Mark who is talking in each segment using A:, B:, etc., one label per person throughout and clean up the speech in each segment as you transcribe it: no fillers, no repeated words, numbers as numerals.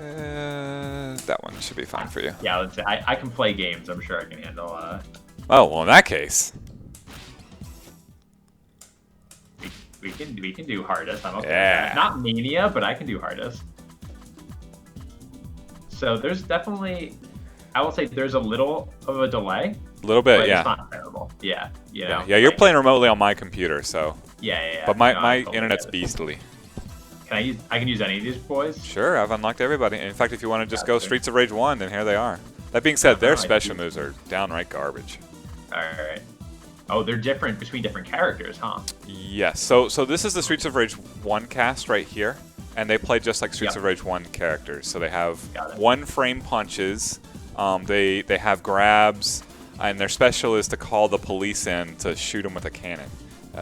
A: That one should be fine for you.
B: Yeah, let's say I can play games. I'm sure I can handle.
A: Oh, well, in that case.
B: We can do hardest. I'm okay.
A: Yeah.
B: Not mania, but I can do hardest. So there's definitely, I will say there's a little of a delay.
A: A little bit,
B: but
A: yeah.
B: It's not terrible. Yeah, you know.
A: Yeah, you're playing remotely on my computer, so.
B: Yeah.
A: But my internet's beastly.
B: I can use any of these boys?
A: Sure, I've unlocked everybody. In fact, if you want to just go Streets of Rage 1, then here they are. That being said, their special moves are downright garbage.
B: Alright. Oh, they're different between different characters, huh?
A: Yes. So this is the Streets of Rage 1 cast right here, and they play just like Streets of Rage 1 characters. So they have one-frame punches, they have grabs, and their special is to call the police in to shoot them with a cannon.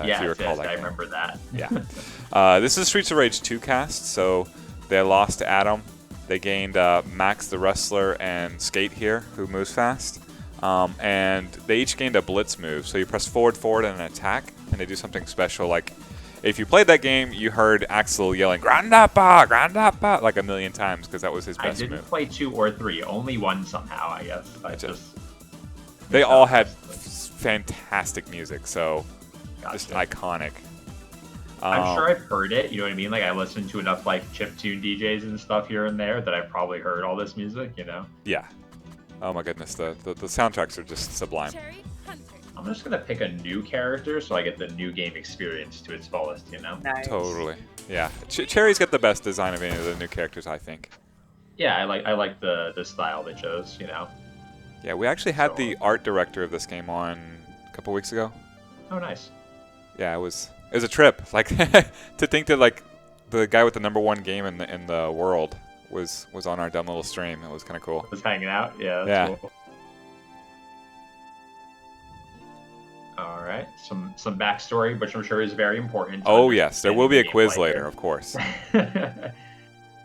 B: Yeah, I remember that.
A: Yeah. This is Streets of Rage 2 cast, so they lost to Adam. They gained Max the Wrestler and Skate here, who moves fast. And they each gained a blitz move. So you press forward, and an attack, and they do something special. Like, if you played that game, you heard Axel yelling, Grandapa, like a million times, because that was his best move.
B: I didn't play 2 or 3, only 1 somehow, I guess.
A: They all had fantastic music, so just iconic.
B: I'm sure I've heard it, you know what I mean? Like, I listened to enough, like, chiptune DJs and stuff here and there that I've probably heard all this music, you know?
A: Yeah. Oh my goodness, the soundtracks are just sublime.
B: I'm just gonna pick a new character so I get the new game experience to its fullest, you know?
C: Nice.
A: Totally. Yeah. Cherry's got the best design of any of the new characters, I think.
B: Yeah, I like the style they chose, you know?
A: Yeah, we actually had the art director of this game on a couple weeks ago.
B: Oh, nice.
A: Yeah, it was a trip. Like, to think that, like, the guy with the #1 game in the world was on our dumb little stream. It was kind of cool.
B: Was hanging out? Yeah, that's cool. All right, some backstory, which I'm sure is very important.
A: Oh, yes. There will be a quiz later, of course.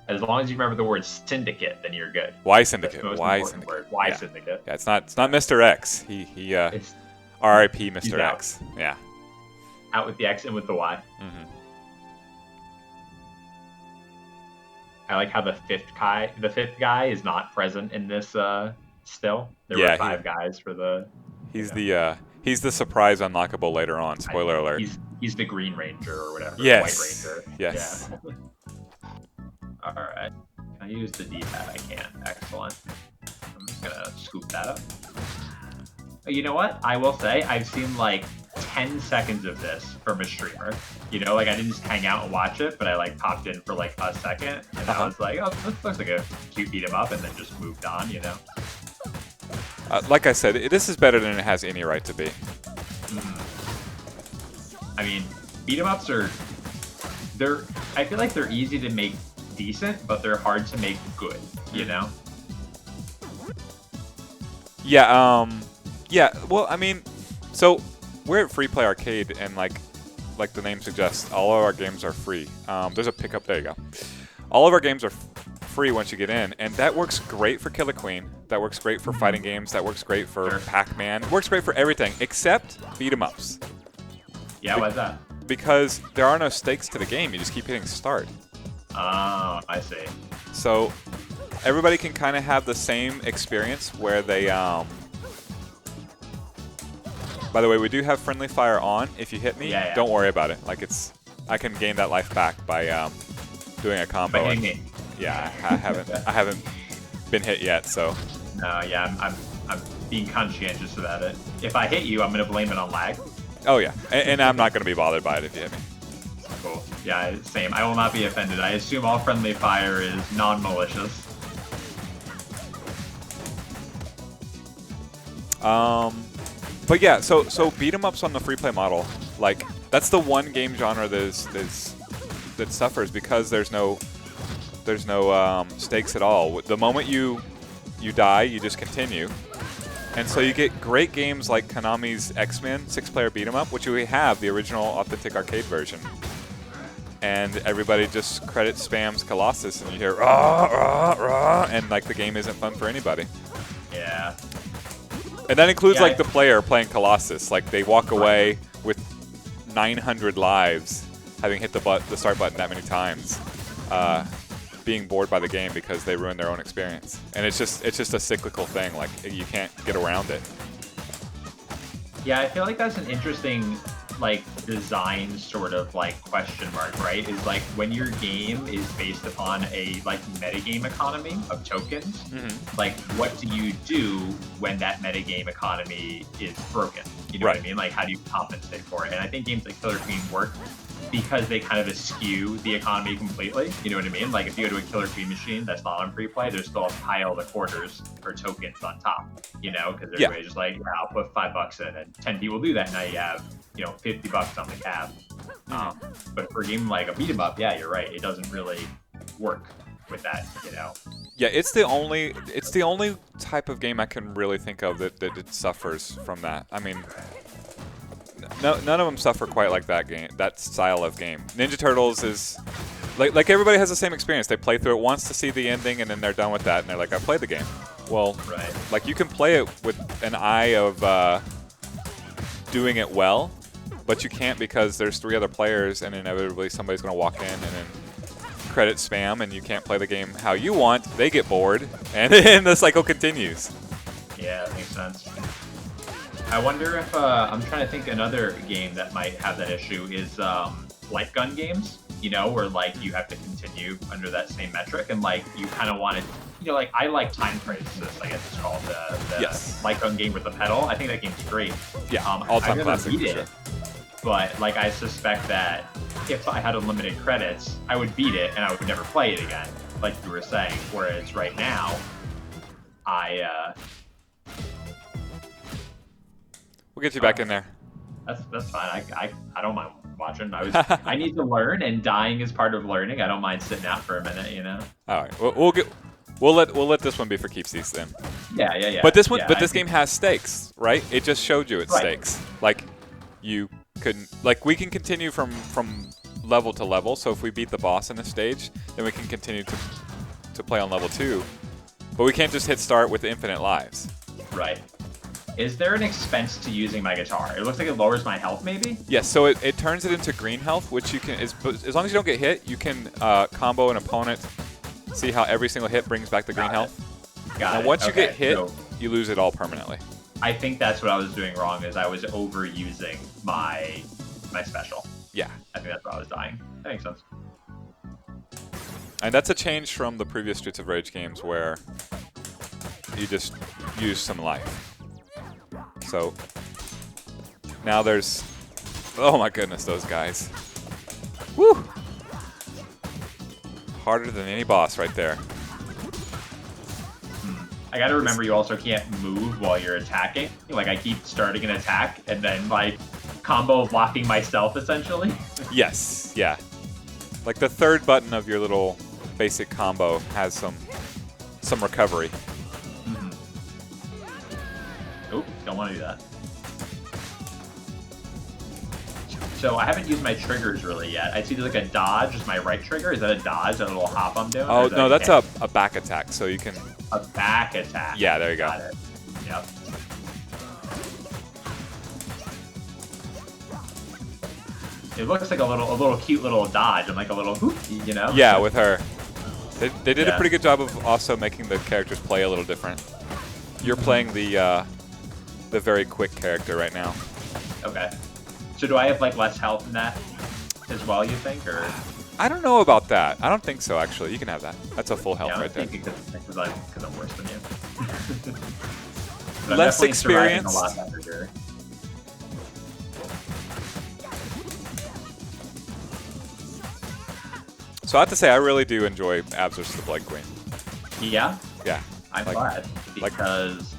B: As long as you remember the word syndicate, then you're good.
A: Why syndicate?
B: Why syndicate? Why syndicate?
A: Yeah, it's not Mr. X. He R.I.P. Mr. X. Yeah.
B: Out with the X and with the Y.
A: Mm-hmm.
B: I like how the fifth guy is not present in this still. There were 5 guys for the.
A: He's the surprise unlockable later on. Spoiler alert.
B: He's the Green Ranger or whatever.
A: Yes.
B: White Ranger.
A: Yes.
B: Yeah. All right. Can I use the D-pad? I can. Excellent. I'm just gonna scoop that up. You know what? I will say I've seen like 10 seconds of this from a streamer. You know, like I didn't just hang out and watch it, but I like popped in for like a second, and I was like, oh, this looks like a cute beat 'em up, and then just moved on. You know.
A: Like I said, this is better than it has any right to be.
B: I mean, beat 'em ups I feel like they're easy to make decent, but they're hard to make good. You know.
A: Yeah. Yeah. Well, I mean, so we're at Free Play Arcade, and like the name suggests, all of our games are free. There's a pickup. There you go. All of our games are free once you get in, and that works great for Killer Queen. That works great for fighting games. That works great for Pac-Man. It works great for everything except beat 'em ups.
B: Yeah, why's that?
A: Because there are no stakes to the game. You just keep hitting start.
B: Oh, I see.
A: So everybody can kind of have the same experience where they. By the way, we do have friendly fire on. If you hit me, don't worry about it. Like I can gain that life back by doing a combo.
B: By hitting me.
A: Yeah, I haven't been hit yet, so.
B: No, yeah, I'm being conscientious about it. If I hit you, I'm gonna blame it on lag.
A: Oh yeah, and I'm not gonna be bothered by it if you hit me.
B: Cool. Yeah, same. I will not be offended. I assume all friendly fire is non-malicious.
A: But yeah, so beat 'em ups on the free play model, like that's the one game genre that suffers because there's no stakes at all. The moment you die, you just continue, and so you get great games like Konami's X-Men 6-player beat 'em up, which we have the original authentic arcade version, and everybody just credit spams Colossus, and you hear rah rah rah, and like the game isn't fun for anybody.
B: Yeah.
A: And that includes like the player playing Colossus. Like they walk away with 900 lives, having hit the start button that many times. being bored by the game because they ruin their own experience. And it's just a cyclical thing. Like, you can't get around it.
B: Yeah, I feel like that's an interesting like design sort of like question mark, right? Is like when your game is based upon a like metagame economy of tokens, like what do you do when that metagame economy is broken? You know what I mean? Like how do you compensate for it? And I think games like Killer Queen work because they kind of eschew the economy completely. You know what I mean? Like if you go to a Killer Queen machine that's not on free play, there's still a pile of quarters or tokens on top, you know, because everybody's just like, yeah, I'll put $5 in and 10 people do that. Now you have, you know, $50 on the tab. But for a game like a beat 'em up, yeah, you're right. It doesn't really work with that, you know.
A: Yeah, it's the only type of game I can really think of that it suffers from that. I mean, none of them suffer quite like that style of game. Ninja Turtles is like everybody has the same experience. They play through it once to see the ending, and then they're done with that, and they're like, I played the game. Well, like you can play it with an eye of doing it well, but you can't because there's 3 other players, and inevitably somebody's going to walk in and then credit spam, and you can't play the game how you want. They get bored, and then the cycle continues.
B: Yeah, that makes sense. I wonder if I'm trying to think another game that might have that issue is light gun games, you know, where like you have to continue under that same metric, and like you kind of want to, you know, like I like Time Crisis, I guess it's called, the light gun game with the pedal. I think that game's great.
A: Yeah, all-time classic.
B: Beat it, but like I suspect that if I had unlimited credits, I would beat it and I would never play it again, like you were saying. Whereas right now,
A: we'll get you back in there.
B: That's fine. I don't mind watching. I need to learn, and dying is part of learning. I don't mind sitting out for a minute, you know.
A: All right, we'll let this one be for keepsies then.
B: Yeah.
A: But this game has stakes, right? It just showed you its stakes. Like you couldn't, like we can continue from level to level. So if we beat the boss in a stage, then we can continue to play on level 2. But we can't just hit start with infinite lives.
B: Right. Is there an expense to using my guitar? It looks like it lowers my health, maybe?
A: Yes, so it turns it into green health, which you can, as long as you don't get hit, you can combo an opponent, see how every single hit brings back the green health.
B: Got it.
A: And once you get hit, you lose it all permanently.
B: I think that's what I was doing wrong, is I was overusing my special.
A: Yeah.
B: I think that's why I was dying. That makes sense.
A: And that's a change from the previous Streets of Rage games where you just use some life. So now there's, oh my goodness, those guys. Woo! Harder than any boss right there.
B: I gotta remember you also can't move while you're attacking. Like I keep starting an attack and then like combo blocking myself essentially.
A: Yes, yeah. Like the 3rd button of your little basic combo has some recovery.
B: Oop, don't want to do that. So I haven't used my triggers really yet. I see there's like a dodge is my right trigger. Is that a dodge, that little hop I'm doing?
A: Oh, no, that's a back attack, so you can...
B: A back attack.
A: Yeah, there you go.
B: Got it. Yep. It looks like a little cute little dodge and like a little whoop, you know?
A: Yeah, with her. They did a pretty good job of also making the characters play a little different. You're playing the very quick character right now.
B: Okay. So do I have like less health in that as well, you think, or?
A: I don't know about that. I don't think so, actually. You can have that. That's a full health right there.
B: Because I'm worse than you.
A: Less experience.
B: A lot better here.
A: So I have to say, I really do enjoy Abs vs. the Blood Queen.
B: Yeah?
A: Yeah.
B: I'm glad, because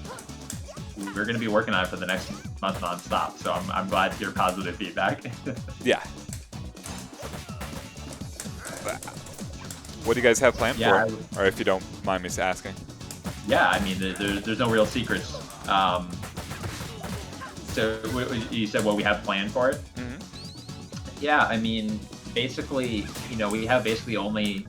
B: we're going to be working on it for the next month non-stop, so I'm glad to hear positive feedback.
A: Yeah. What do you guys have planned for it? Or if you don't mind me asking.
B: Yeah, I mean, there's no real secrets. So you said what we have planned for it? Yeah, I mean, basically, you know, we have basically only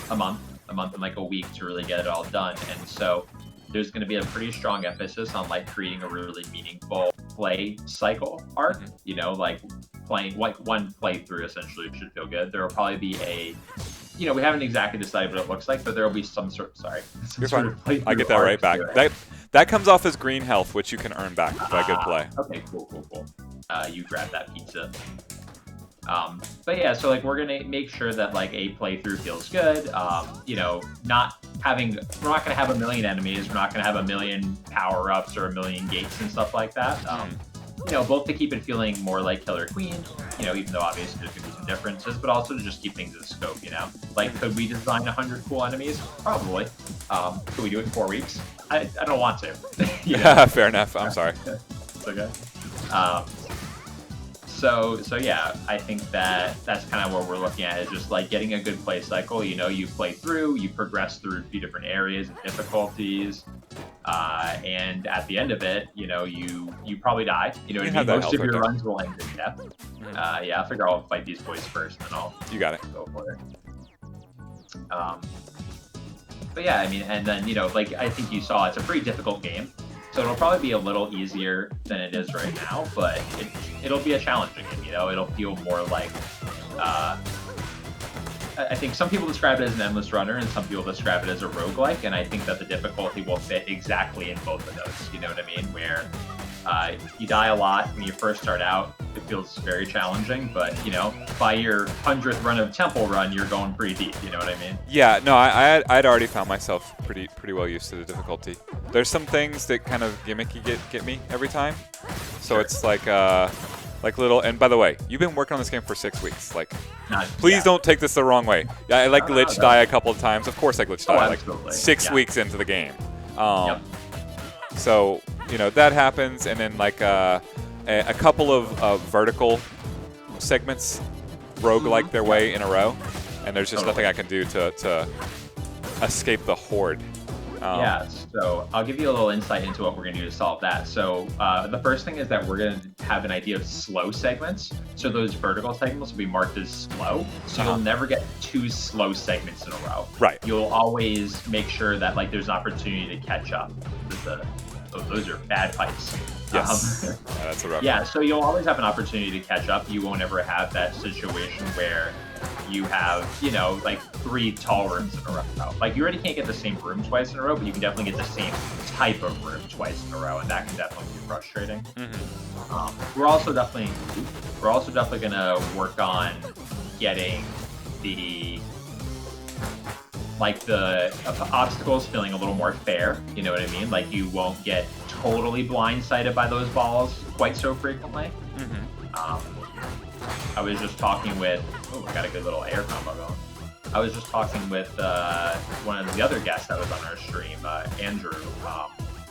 B: a month and like a week to really get it all done. And so there's going to be a pretty strong emphasis on like creating a really meaningful play cycle arc, you know, like playing like one playthrough essentially should feel good. There will probably be a we haven't exactly decided what it looks like, but there will be some sort. Sorry, some
A: You're
B: sort
A: fine.
B: of playthrough
A: I get that right
B: arc
A: back.
B: to it.
A: That comes off as green health, which you can earn back by good play.
B: Okay, cool. You grab that pizza. But yeah, so like we're gonna make sure that like a playthrough feels good. We're not gonna have a million enemies. We're not gonna have a million power ups or a million gates and stuff like that. Both to keep it feeling more like Killer Queen. Even though obviously there's gonna be some differences, but also to just keep things in scope. Like could we design 100 cool enemies? Probably. Could we do it in 4 weeks? I don't want to.
A: Yeah, fair enough. I'm sorry.
B: It's okay. So yeah, I think that's kind of what we're looking at, is just like getting a good play cycle. You play through, you progress through a few different areas and difficulties, and at the end of it, you probably die. You know what I mean? Most of your runs will end in death. Yeah, I figure I'll fight these boys first, and then I'll go for it. But yeah, I mean, and then like I think you saw, it's a pretty difficult game. So it'll probably be a little easier than it is right now, but it'll be a challenging game. It'll feel more like, I think some people describe it as an endless runner and some people describe it as a roguelike, and I think that the difficulty will fit exactly in both of those. You know what I mean? Where you die a lot when you first start out, it feels very challenging, but by your 100th run of Temple Run, you're going pretty deep. You know what I mean?
A: Yeah, no, I'd already found myself pretty well used to the difficulty. There's some things that kind of gimmicky get me every time, so sure. It's like little. And by the way, you've been working on this game for 6 weeks. Like, please don't take this the wrong way. I glitch die a couple of times. Of course, I glitch die like 6 weeks into the game. So that happens, and then like a couple of vertical segments roguelike their way in a row, and there's just nothing I can do to escape the horde.
B: Yeah, so I'll give you a little insight into what we're going to do to solve that. So the first thing is that we're going to have an idea of slow segments. So those vertical segments will be marked as slow. So you'll never get 2 slow segments in a row.
A: Right.
B: You'll always make sure that like there's an opportunity to catch up. Those are bad pipes.
A: Yes. Yeah, that's a rough.
B: Yeah, so you'll always have an opportunity to catch up. You won't ever have that situation where you have, like 3 tall rooms in a row. Like, you already can't get the same room twice in a row, but you can definitely get the same type of room twice in a row, and that can definitely be frustrating. We're also definitely going to work on getting the obstacles feeling a little more fair. You know what I mean? Like, you won't get totally blindsided by those balls quite so frequently. I was just talking with, I got a good little air combo going. I was just talking with one of the other guests that was on our stream, Andrew,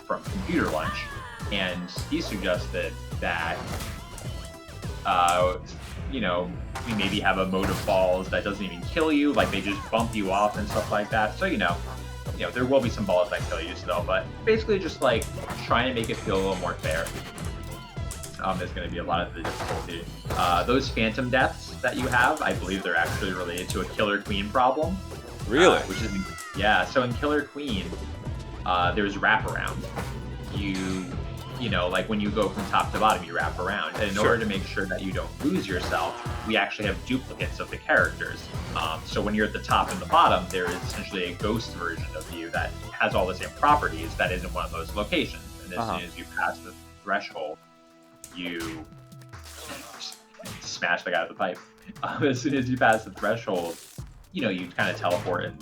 B: from Computer Lunch, and he suggested that, we maybe have a mode of balls that doesn't even kill you, like they just bump you off and stuff like that. So, there will be some balls that kill you still, but basically just like trying to make it feel a little more fair. There's going to be a lot of the difficulty. Those phantom deaths that you have, I believe they're actually related to a Killer Queen problem.
A: Really?
B: Yeah, so in Killer Queen, there's wraparound. Like when you go from top to bottom, you wrap around. And in order to make sure that you don't lose yourself, we actually have duplicates of the characters. So when you're at the top and the bottom, there is essentially a ghost version of you that has all the same properties that is in one of those locations. And as soon as you pass the threshold, you smash the guy with the pipe. As soon as you pass the threshold, you kind of teleport, and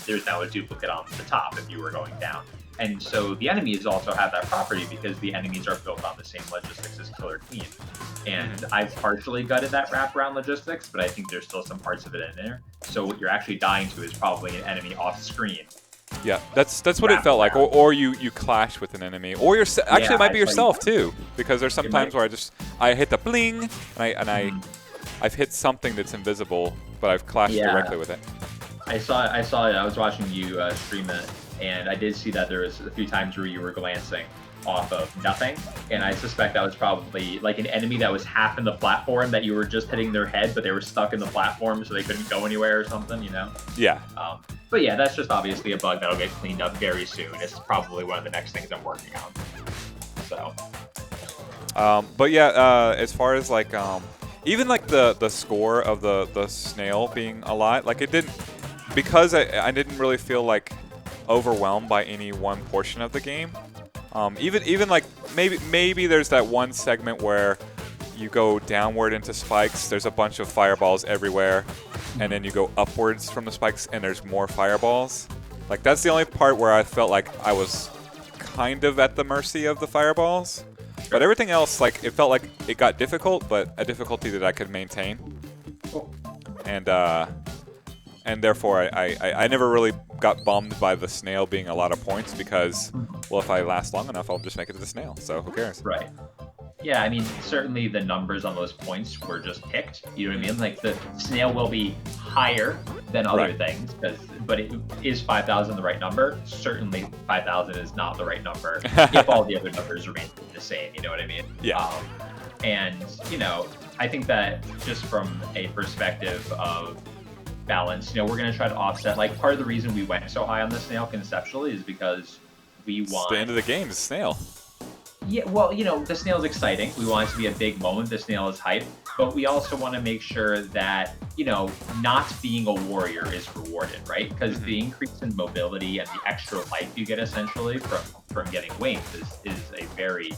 B: there's now a duplicate on the top if you were going down. And so the enemies also have that property because the enemies are built on the same logistics as Killer Queen. And I've partially gutted that wraparound logistics, but I think there's still some parts of it in there. So what you're actually dying to is probably an enemy off screen.
A: Yeah, that's what it felt like. Or you clash with an enemy, or actually it might be yourself too, because there's some times where I hit the bling and I've hit something that's invisible, but I've clashed directly with it. I saw it.
B: I was watching you stream it, and I did see that there was a few times where you were glancing off of nothing, and I suspect that was probably like an enemy that was half in the platform that you were just hitting their head, but they were stuck in the platform so they couldn't go anywhere or something,
A: Yeah.
B: But yeah, that's just obviously a bug that'll get cleaned up very soon. It's probably one of the next things I'm working on. So.
A: But yeah, as far as like even like the score of the snail being a lot, like it didn't, because I didn't really feel like overwhelmed by any one portion of the game. Even like maybe there's that one segment where you go downward into spikes, there's a bunch of fireballs everywhere, and then you go upwards from the spikes and there's more fireballs. Like that's the only part where I felt like I was kind of at the mercy of the fireballs. But everything else, like, it felt like it got difficult, but a difficulty that I could maintain.
B: Cool.
A: And therefore, I never really got bummed by the snail being a lot of points because, well, if I last long enough, I'll just make it to the snail. So who cares?
B: Right. Yeah, I mean, certainly the numbers on those points were just picked. You know what I mean? Like, the snail will be higher than other things, but it is 5,000 the right number? Certainly 5,000 is not the right number if all the other numbers remain the same, you know what I mean?
A: Yeah.
B: And, you know, I think that just from a perspective of balance, you know, we're going to try to offset, like, part of the reason we went so high on the snail conceptually is because we want...
A: It's the end of the game, the snail.
B: Yeah, well, you know, the snail is exciting. We want it to be a big moment. The snail is hype. But we also want to make sure that, you know, not being a warrior is rewarded, right? Because the increase in mobility and the extra life you get essentially from getting wings is a very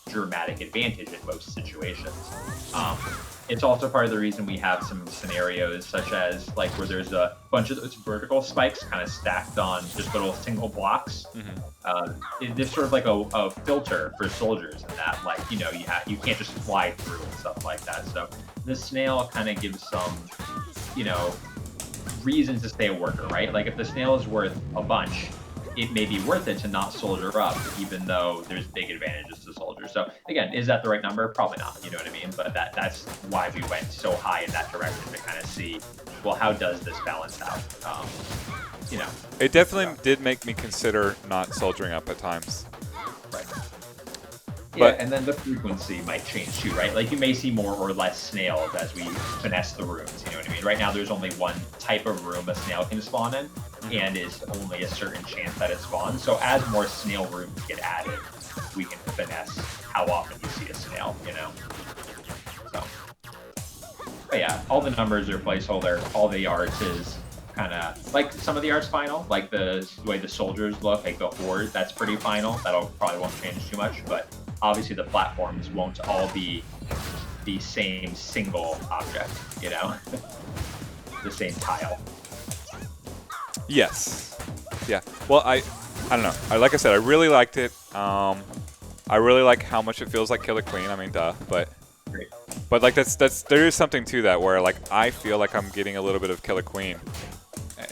B: dramatic advantage in most situations. It's also part of the reason we have some scenarios such as like where there's a bunch of those vertical spikes kind of stacked on just little single blocks. There's sort of like a filter for soldiers in that, like, you know, you can't just fly through and stuff like that. So the snail kind of gives some, you know, reasons to stay a worker, right? Like if the snail is worth a bunch, it may be worth it to not soldier up, even though there's big advantages to soldiers. So again, is that the right number? Probably not, you know what I mean? But that's why we went so high in that direction to kind of see, well, how does this balance out? You know.
A: It definitely did make me consider not soldiering up at times.
B: Right. Yeah, and then the frequency might change too, right? Like you may see more or less snails as we finesse the rooms, you know what I mean? Right now there's only one type of room a snail can spawn in, and it's only a certain chance that it spawns. So as more snail rooms get added, we can finesse how often you see a snail, you know? So, but yeah, all the numbers are placeholder. All the art is kind of, like some of the art's final, like the way the soldiers look, like the horde, that's pretty final. That'll probably won't change too much, but obviously the platforms won't all be the same single object, you know? The same tile.
A: Yes. Yeah. Well, I don't know. Like I said, I really liked it. I really like how much it feels like Killer Queen. I mean, duh. But like there is something to that where like I feel like I'm getting a little bit of Killer Queen,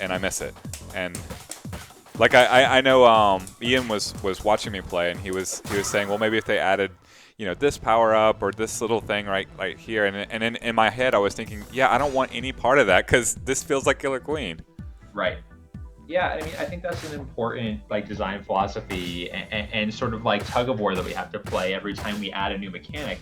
A: and I miss it. And like I know Ian was watching me play, and he was saying, well, maybe if they added, you know, this power up or this little thing right here, and in my head I was thinking, yeah, I don't want any part of that because this feels like Killer Queen.
B: Right. Yeah, I mean, I think that's an important like design philosophy and sort of like tug of war that we have to play every time we add a new mechanic.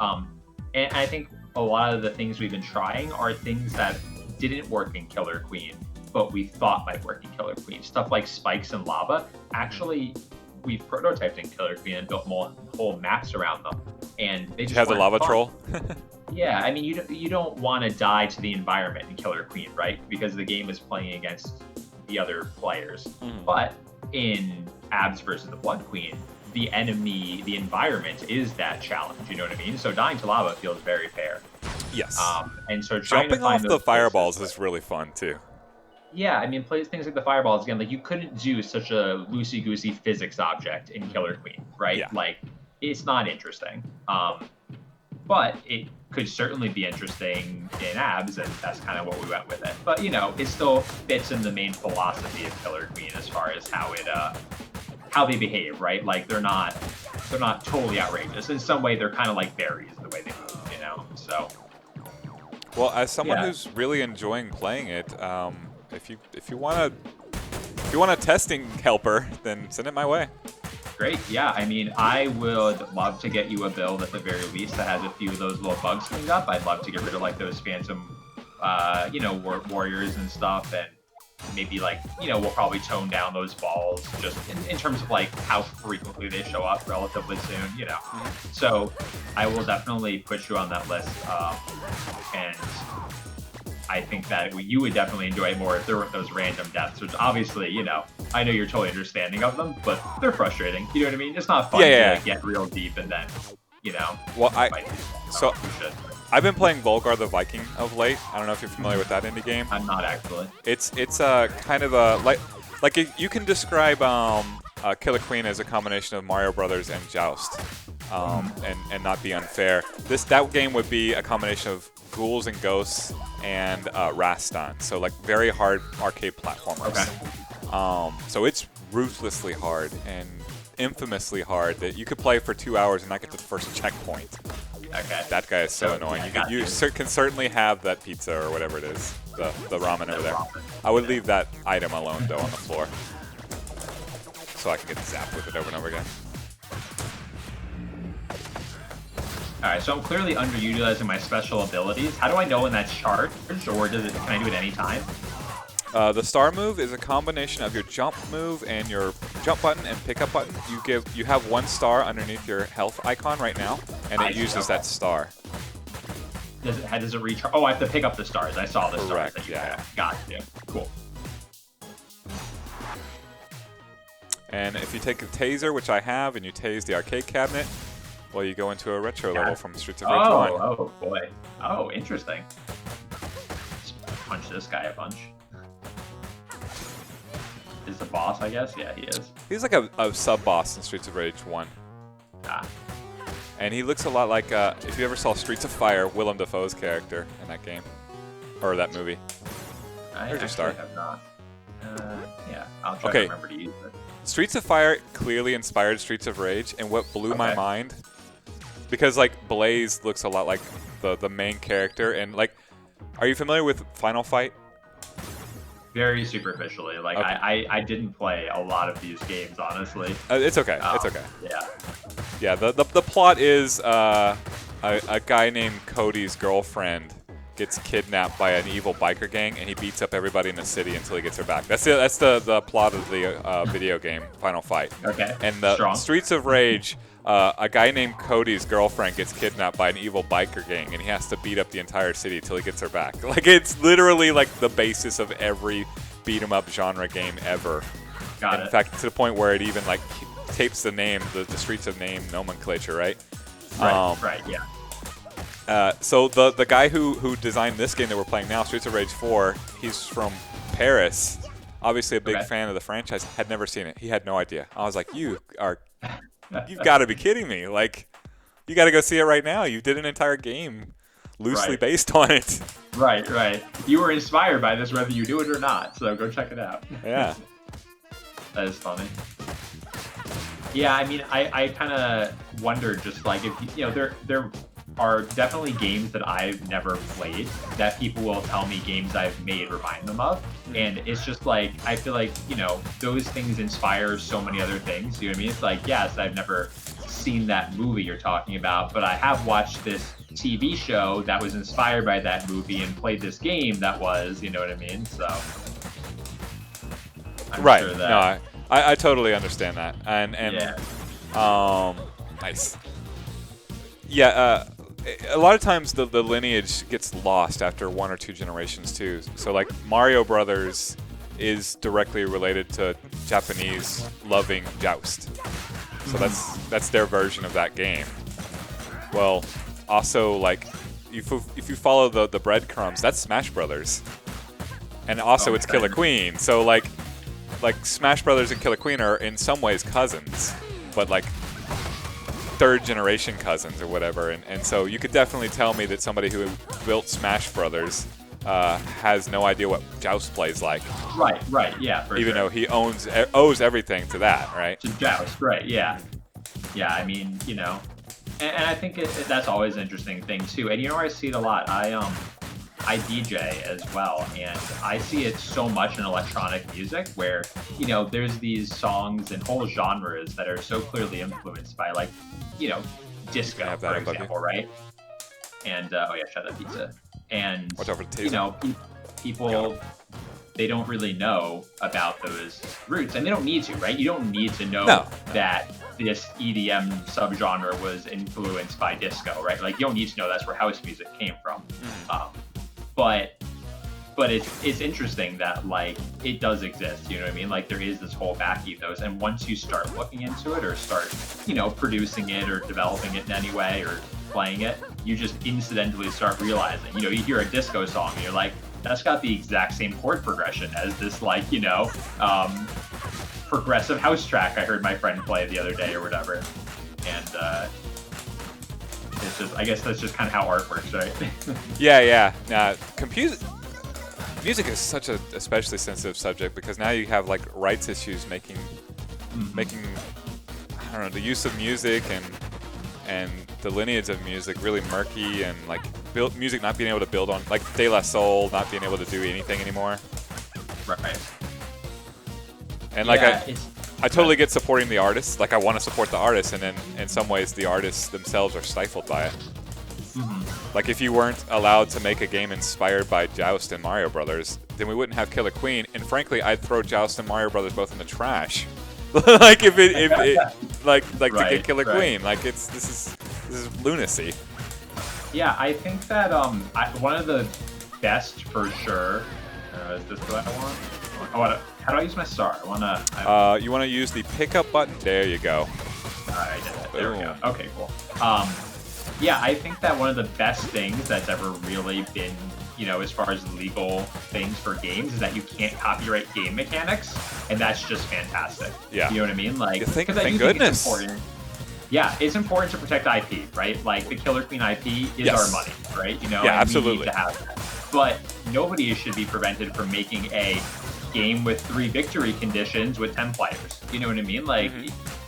B: And I think a lot of the things we've been trying are things that didn't work in Killer Queen, but we thought might work in Killer Queen. Stuff like spikes and lava. Actually, we've prototyped in Killer Queen and built whole maps around them. And they just
A: have the lava
B: fun.
A: troll.
B: Yeah, I mean, you don't want to die to the environment in Killer Queen, right? Because the game is playing against the other players. But in Abs versus the Blood Queen, the enemy, the environment is that challenge. You know what I mean? So dying to lava feels very fair.
A: Yes.
B: And so trying
A: jumping
B: to find
A: off the fireballs is really fun too.
B: Yeah, I mean, things like the fireballs again. Like you couldn't do such a loosey-goosey physics object in Killer Queen, right?
A: Yeah.
B: Like it's not interesting. But it could certainly be interesting in Abs, and that's kind of what we went with it. But you know, it still fits in the main philosophy of Killer Queen as far as how they behave, right? Like they're not totally outrageous. In some way, they're kind of like berries the way they move, you know. So.
A: Well, as someone who's really enjoying playing it, if you want a testing helper, then send it my way.
B: Great, yeah. I mean, I would love to get you a build at the very least that has a few of those little bugs cleaned up. I'd love to get rid of like those phantom, you know, warriors and stuff, and maybe like, we'll probably tone down those balls just in terms of like how frequently they show up relatively soon. So I will definitely put you on that list, and I think that you would definitely enjoy it more if there weren't those random deaths, which obviously, I know you're totally understanding of them, but they're frustrating. You know what I mean? It's not fun to get real deep and then,
A: Well, I've been playing Volgar the Viking of late. I don't know if you're familiar with that indie game.
B: I'm not actually.
A: It's kind of a like you can describe Killer Queen as a combination of Mario Brothers and Joust, and not be unfair. That game would be a combination of Ghouls and Ghosts and Rastan. So like very hard arcade platformers.
B: Okay.
A: So it's ruthlessly hard and infamously hard that you could play for 2 hours and not get to the first checkpoint.
B: Okay.
A: That guy is so annoying. You can certainly have that pizza or whatever it is, the ramen over there. I would leave that item alone though on the floor, so I can get zapped with it over and over again.
B: All right, so I'm clearly underutilizing my special abilities. How do I know when that's charged, or can I do it any time?
A: The star move is a combination of your jump move and your jump button and pickup button. You have 1 star underneath your health icon right now, and it uses that star.
B: Does it recharge? Oh, I have to pick up the stars. I saw the stars.
A: Correct. Yeah.
B: Got it. Cool.
A: And if you take a taser, which I have, and you tase the arcade cabinet, well, you go into a retro level from Streets of Rage 1.
B: Oh boy. Oh, interesting. Let's punch this guy a bunch. Is the boss, I guess? Yeah, he is.
A: He's like a sub-boss in Streets of Rage 1.
B: Ah.
A: And he looks a lot like, if you ever saw Streets of Fire, Willem Dafoe's character in that game. Or that movie.
B: There's your star. Have not. Yeah, I'll try to remember to use it.
A: Streets of Fire clearly inspired Streets of Rage, and what blew my mind, because like Blaze looks a lot like the main character, and like, are you familiar with Final Fight?
B: Very superficially. Like I didn't play a lot of these games, honestly.
A: It's okay. It's okay.
B: Yeah.
A: Yeah. The plot is a guy named Cody's girlfriend gets kidnapped by an evil biker gang, and he beats up everybody in the city until he gets her back. That's the plot of the video game Final Fight.
B: Okay.
A: And the Streets of Rage, a guy named Cody's girlfriend gets kidnapped by an evil biker gang, and he has to beat up the entire city until he gets her back. Like, it's literally like the basis of every beat 'em up genre game ever.
B: Got it.
A: In fact, to the point where it even like tapes the name, the Streets of Name nomenclature, right?
B: Right. Yeah.
A: So the guy who designed this game that we're playing now, Streets of Rage 4, he's from Paris. Obviously a big fan of the franchise. Had never seen it. He had no idea. I was like, you've got to be kidding me. Like, you got to go see it right now. You did an entire game loosely based on it.
B: Right. You were inspired by this whether you do it or not, so go check it out.
A: Yeah.
B: That is funny. Yeah, I mean, I kind of wondered just like if, there are definitely games that I've never played that people will tell me games I've made remind them of. And it's just like, I feel like, those things inspire so many other things. You know what I mean? It's like, yes, I've never seen that movie you're talking about, but I have watched this TV show that was inspired by that movie and played this game that was, you know what I mean? So. I'm sure that...
A: No, I totally understand that. And
B: yeah.
A: Nice. Yeah, a lot of times the lineage gets lost after 1 or 2 generations too. So like Mario Brothers is directly related to Japanese loving Joust. So that's their version of that game. Well, also like if you follow the breadcrumbs, that's Smash Brothers. And also it's Killer Queen. So like Smash Brothers and Killer Queen are in some ways cousins, but like 3rd generation cousins or whatever, and so you could definitely tell me that somebody who built Smash Brothers has no idea what Joust plays like.
B: Right, yeah.
A: Even though he owes everything to that, right?
B: To Joust, right? Yeah. I mean, and I think that's always an interesting thing too. And I see it a lot. I DJ as well, and I see it so much in electronic music where, there's these songs and whole genres that are so clearly influenced by, like, disco, for example, right? And, shut up, pizza. And,
A: watch out for the taser.
B: People they don't really know about those roots, and they don't need to, right? You don't need to know
A: No.
B: that this EDM subgenre was influenced by disco, right? Like you don't need to know that's where house music came from. But it's interesting that like it does exist, you know what I mean? Like there is this whole back ethos, and once you start looking into it or start, you know, producing it or developing it in any way or playing it, you just incidentally start realizing, you know, you hear a disco song and you're like, that's got the exact same chord progression as this like, you know, progressive house track I heard my friend play the other day or whatever. And it's just, I guess that's just kind of how art works, right?
A: Yeah. Music is such a especially sensitive subject because now you have like rights issues making I don't know, the use of music and the lineage of music really murky, and like music not being able to build on, like De La Soul not being able to do anything anymore.
B: Right.
A: And like I totally get supporting the artists. Like I want to support the artists, and then in some ways the artists themselves are stifled by it. Like if you weren't allowed to make a game inspired by Joust and Mario Brothers, then we wouldn't have Killer Queen. And frankly, I'd throw Joust and Mario Brothers both in the trash. Like if to get Killer Queen, like this is lunacy.
B: Yeah, I think that one of the best for sure. Is this what I want? How do I use my star?
A: You want to use the pickup button. There you go.
B: I did it. There we go. Okay, cool. Yeah, I think that one of the best things that's ever really been, you know, as far as legal things for games is that you can't copyright game mechanics, and that's just fantastic.
A: Yeah.
B: You know what I mean? Like,
A: thank
B: I do
A: goodness.
B: think it's important. Yeah, it's important to protect IP, right? Like the Killer Queen IP is
A: Yes.
B: our money, right? You know,
A: Yeah,
B: and
A: absolutely.
B: we need to have that. But nobody should be prevented from making a game with 3 victory conditions with 10 players. You know what I mean? Like,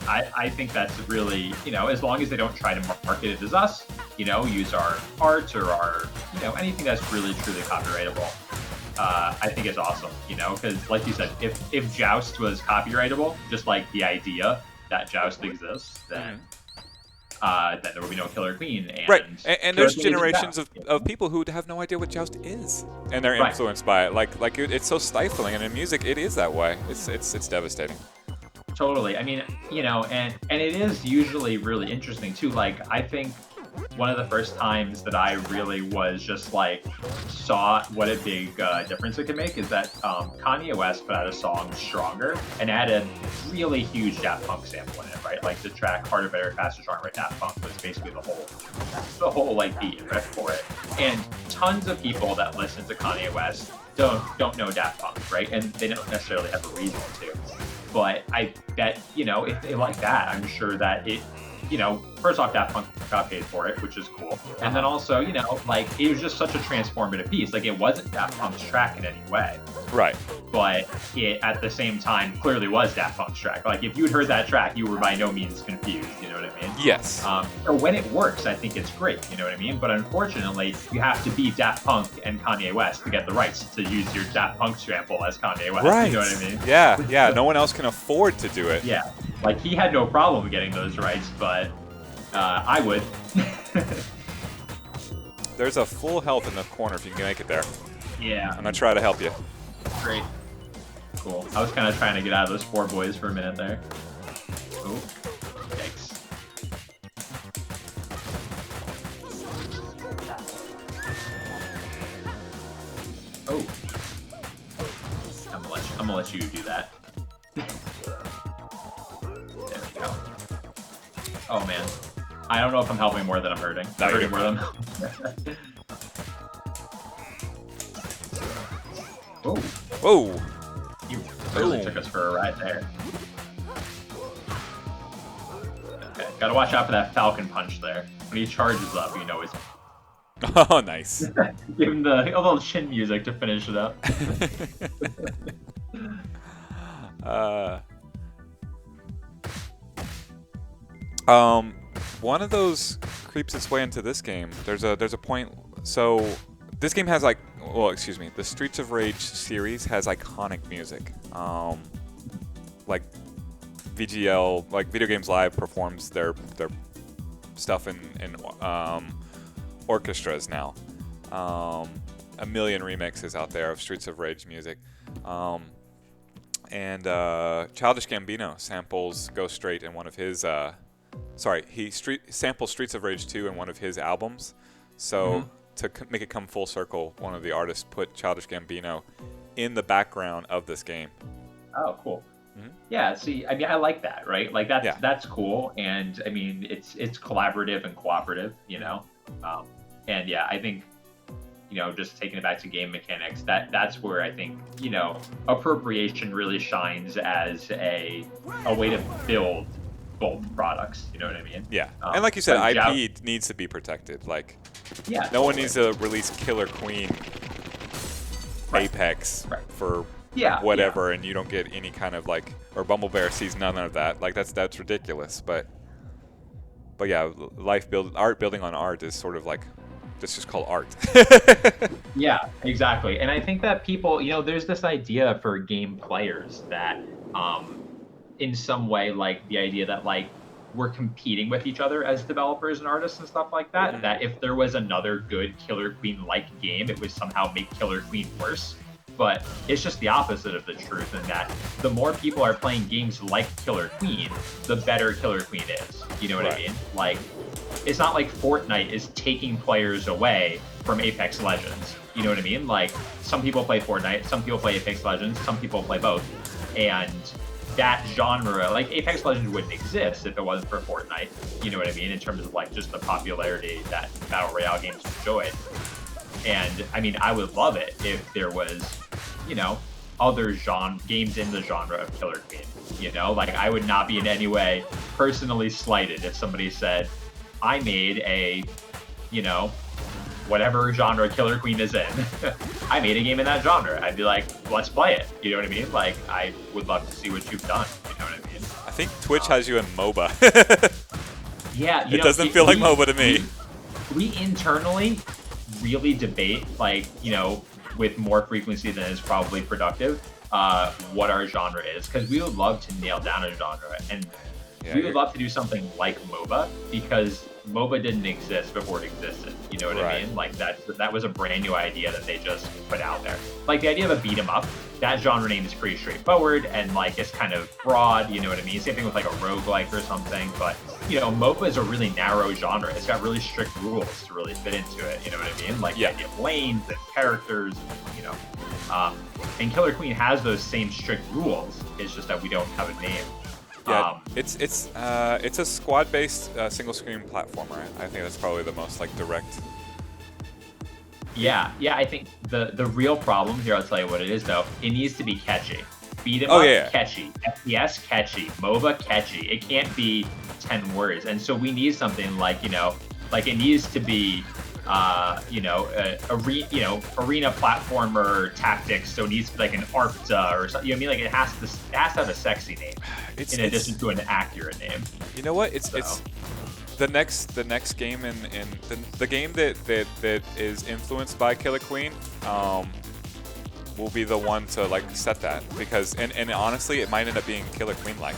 B: I think that's really, you know, as long as they don't try to market it as us, you know, use our art or our, you know, anything that's really truly copyrightable. I think it's awesome, you know, because like you said, if Joust was copyrightable, just like the idea that Joust exists, then there would be no Killer Queen. And
A: Right, and there's
B: Killer Queen
A: generations
B: isn't
A: of people who have no idea what Joust is, and they're
B: Right.
A: influenced by it. Like it's so stifling, and in music, it is that way. It's devastating.
B: Totally. I mean, you know, and it is usually really interesting too. Like, I think one of the first times that I really was just like saw what a big difference it could make is that Kanye West put out a song "Stronger" and added a really huge Daft Punk sample in it, right? Like the track "Harder, Better, Faster, Stronger" by Daft Punk was basically the whole like beat and riff for it. And tons of people that listen to Kanye West don't know Daft Punk, right? And they don't necessarily have a reason to. But I bet, you know, if they like that, I'm sure that it, you know, first off, Daft Punk got paid for it, which is cool. And then also, you know, like, it was just such a transformative piece. Like, it wasn't Daft Punk's track in any way.
A: Right.
B: But it, at the same time, clearly was Daft Punk's track. Like, if you had heard that track, you were by no means confused, you know what I mean?
A: Yes.
B: So when it works, I think it's great, you know what I mean? But unfortunately, you have to be Daft Punk and Kanye West to get the rights to use your Daft Punk sample as Kanye West,
A: Right.
B: you know what I mean?
A: Yeah. No one else can afford to do it.
B: Yeah, like he had no problem getting those rights, but I would.
A: There's a full health in the corner if you can make it there.
B: Yeah.
A: I'm gonna try to help you.
B: Great. Cool. I was kind of trying to get out of those 4 boys for a minute there. Oh, yikes. Oh. I'm gonna let you do that. There we go. Oh man. I don't know if I'm helping more than I'm hurting.
A: No,
B: I'm
A: you're
B: hurting more than I'm Oh.
A: Whoa.
B: You really
A: Boom.
B: took us for a ride there. Okay, gotta watch out for that Falcon Punch there. When he charges up, you know he's...
A: Oh, nice.
B: Give him a little chin music to finish it up.
A: One of those creeps its way into this game. There's a point. So this game has the Streets of Rage series has iconic music. Like VGL, like Video Games Live performs their stuff in orchestras now. a million remixes out there of Streets of Rage music. And Childish Gambino samples Go Straight in one of his. He samples Streets of Rage 2 in one of his albums. So to make it come full circle, one of the artists put Childish Gambino in the background of this game.
B: Oh, cool. Yeah, see, I mean, I like that, right? Like that's cool, and I mean, it's collaborative and cooperative, you know. And yeah, I think, you know, just taking it back to game mechanics, that's where I think, you know, appropriation really shines as a way to build both products. You know what I mean?
A: Yeah, and like you said,
B: like
A: IP needs to be protected. Like, no one needs to release Killer Queen Apex for whatever, and you don't get any kind of like, or Bumblebear sees none of that. Like that's ridiculous. But yeah, art building on art is sort of like, it's just called art.
B: Yeah, exactly. And I think that people, you know, there's this idea for game players that, in some way, like the idea that like we're competing with each other as developers and artists and stuff like that. That if there was another good Killer Queen-like game, it would somehow make Killer Queen worse. But it's just the opposite of the truth, in that the more people are playing games like Killer Queen, the better Killer Queen is. You know what I mean? Like, it's not like Fortnite is taking players away from Apex Legends. You know what I mean? Like, some people play Fortnite, some people play Apex Legends, some people play both. And that genre, like Apex Legends wouldn't exist if it wasn't for Fortnite. You know what I mean? In terms of like just the popularity that Battle Royale games enjoyed. And I mean, I would love it if there was, you know, other games in the genre of Killer Queen. You know, like I would not be in any way personally slighted if somebody said, I made a, you know, whatever genre Killer Queen is in. I made a game in that genre. I'd be like, let's play it. You know what I mean? Like, I would love to see what you've done. You know what I mean?
A: I think Twitch has you in MOBA.
B: Yeah,
A: it doesn't feel like MOBA to me.
B: We internally really debate, like, you know, with more frequency than is probably productive, what our genre is, because we would love to nail down a genre, and we would love to do something like MOBA, because MOBA didn't exist before it existed. You know what I mean? Like that was a brand new idea that they just put out there. Like the idea of a beat 'em up, that genre name is pretty straightforward and like it's kind of broad. You know what I mean? Same thing with like a roguelike or something. But you know, MOBA is a really narrow genre. It's got really strict rules to really fit into it. You know what I mean? Like the idea of lanes and characters. You know, and Killer Queen has those same strict rules. It's just that we don't have a name.
A: Yeah, it's a squad-based single-screen platformer. I think that's probably the most like direct.
B: Yeah. I think the real problem here, I'll tell you what it is though. It needs to be catchy. Beat 'em up, catchy. FPS, catchy. MOBA, catchy. It can't be 10 words. And so we need something like, you know, like it needs to be, arena platformer tactics. So it needs to be like an ARPTA or something. You know what I mean? Like it has to have a sexy name in addition to an accurate name.
A: You know what? It's the next game in the game that is influenced by Killer Queen. Will be the one to like set that, because and honestly it might end up being Killer Queen like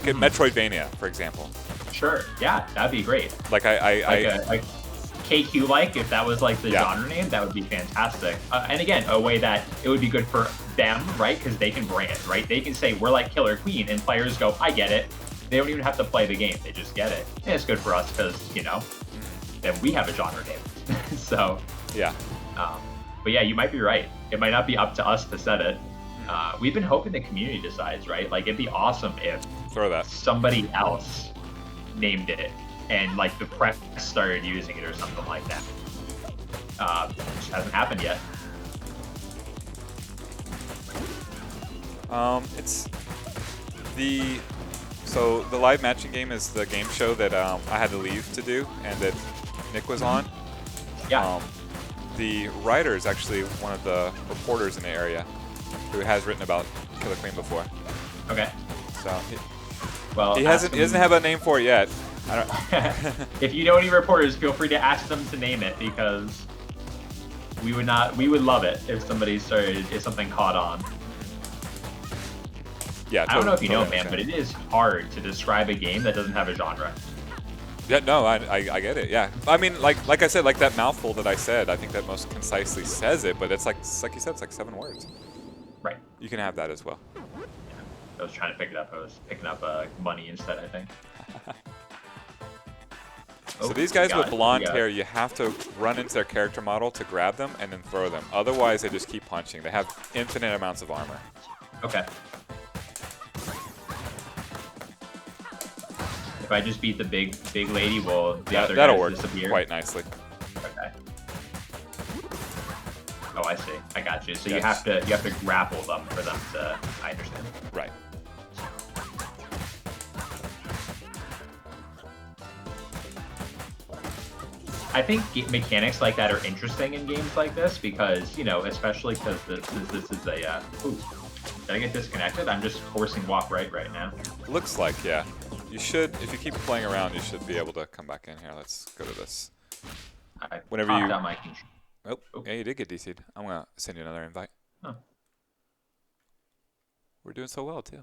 A: in Metroidvania, for example.
B: Sure, yeah, that'd be great.
A: Like
B: I KQ like, if that was like the genre name, that would be fantastic. And again, a way that it would be good for them, right? Because they can brand, right? They can say we're like Killer Queen, and players go, I get it. They don't even have to play the game; they just get it. And it's good for us because you know, then we have a genre name. So
A: yeah.
B: But yeah, you might be right. It might not be up to us to set it. We've been hoping the community decides, right? Like, it'd be awesome if somebody else named it and, like, the press started using it or something like that. Which hasn't happened yet.
A: So the live matching game is the game show that I had to leave to do and that Nick was on.
B: Yeah.
A: The writer is actually one of the reporters in the area who has written about Killer Queen before.
B: Okay.
A: So he doesn't have a name for it yet. I don't
B: If you know any reporters, feel free to ask them to name it, because we would love it if something caught on.
A: Yeah,
B: I don't know if you know, man, but it is hard to describe a game that doesn't have a genre.
A: Yeah, no, I get it. Yeah, I mean, like I said, like that mouthful that I said, I think that most concisely says it. But it's like you said, it's like 7 words.
B: Right.
A: You can have that as well.
B: Yeah. I was trying to pick it up. I was picking up money instead, I think.
A: So these guys with blonde hair, you have to run into their character model to grab them and then throw them. Otherwise, they just keep punching. They have infinite amounts of armor.
B: Okay. If I just beat the big lady, will the other
A: that'll
B: guys
A: work
B: disappear?
A: quite nicely.
B: Okay. Oh, I see. I got you. So
A: Yes.
B: you have to grapple them for them to. I understand.
A: Right.
B: I think mechanics like that are interesting in games like this because, you know, especially because this is a. Ooh, did I get disconnected? I'm just forcing walk right now.
A: Looks like, yeah. You should, if you keep playing around, you should be able to come back in here. Let's go to this. Whenever you.
B: Out my control.
A: Oh, yeah, you did get DC'd. I'm gonna send you another invite.
B: Huh.
A: We're doing so well too.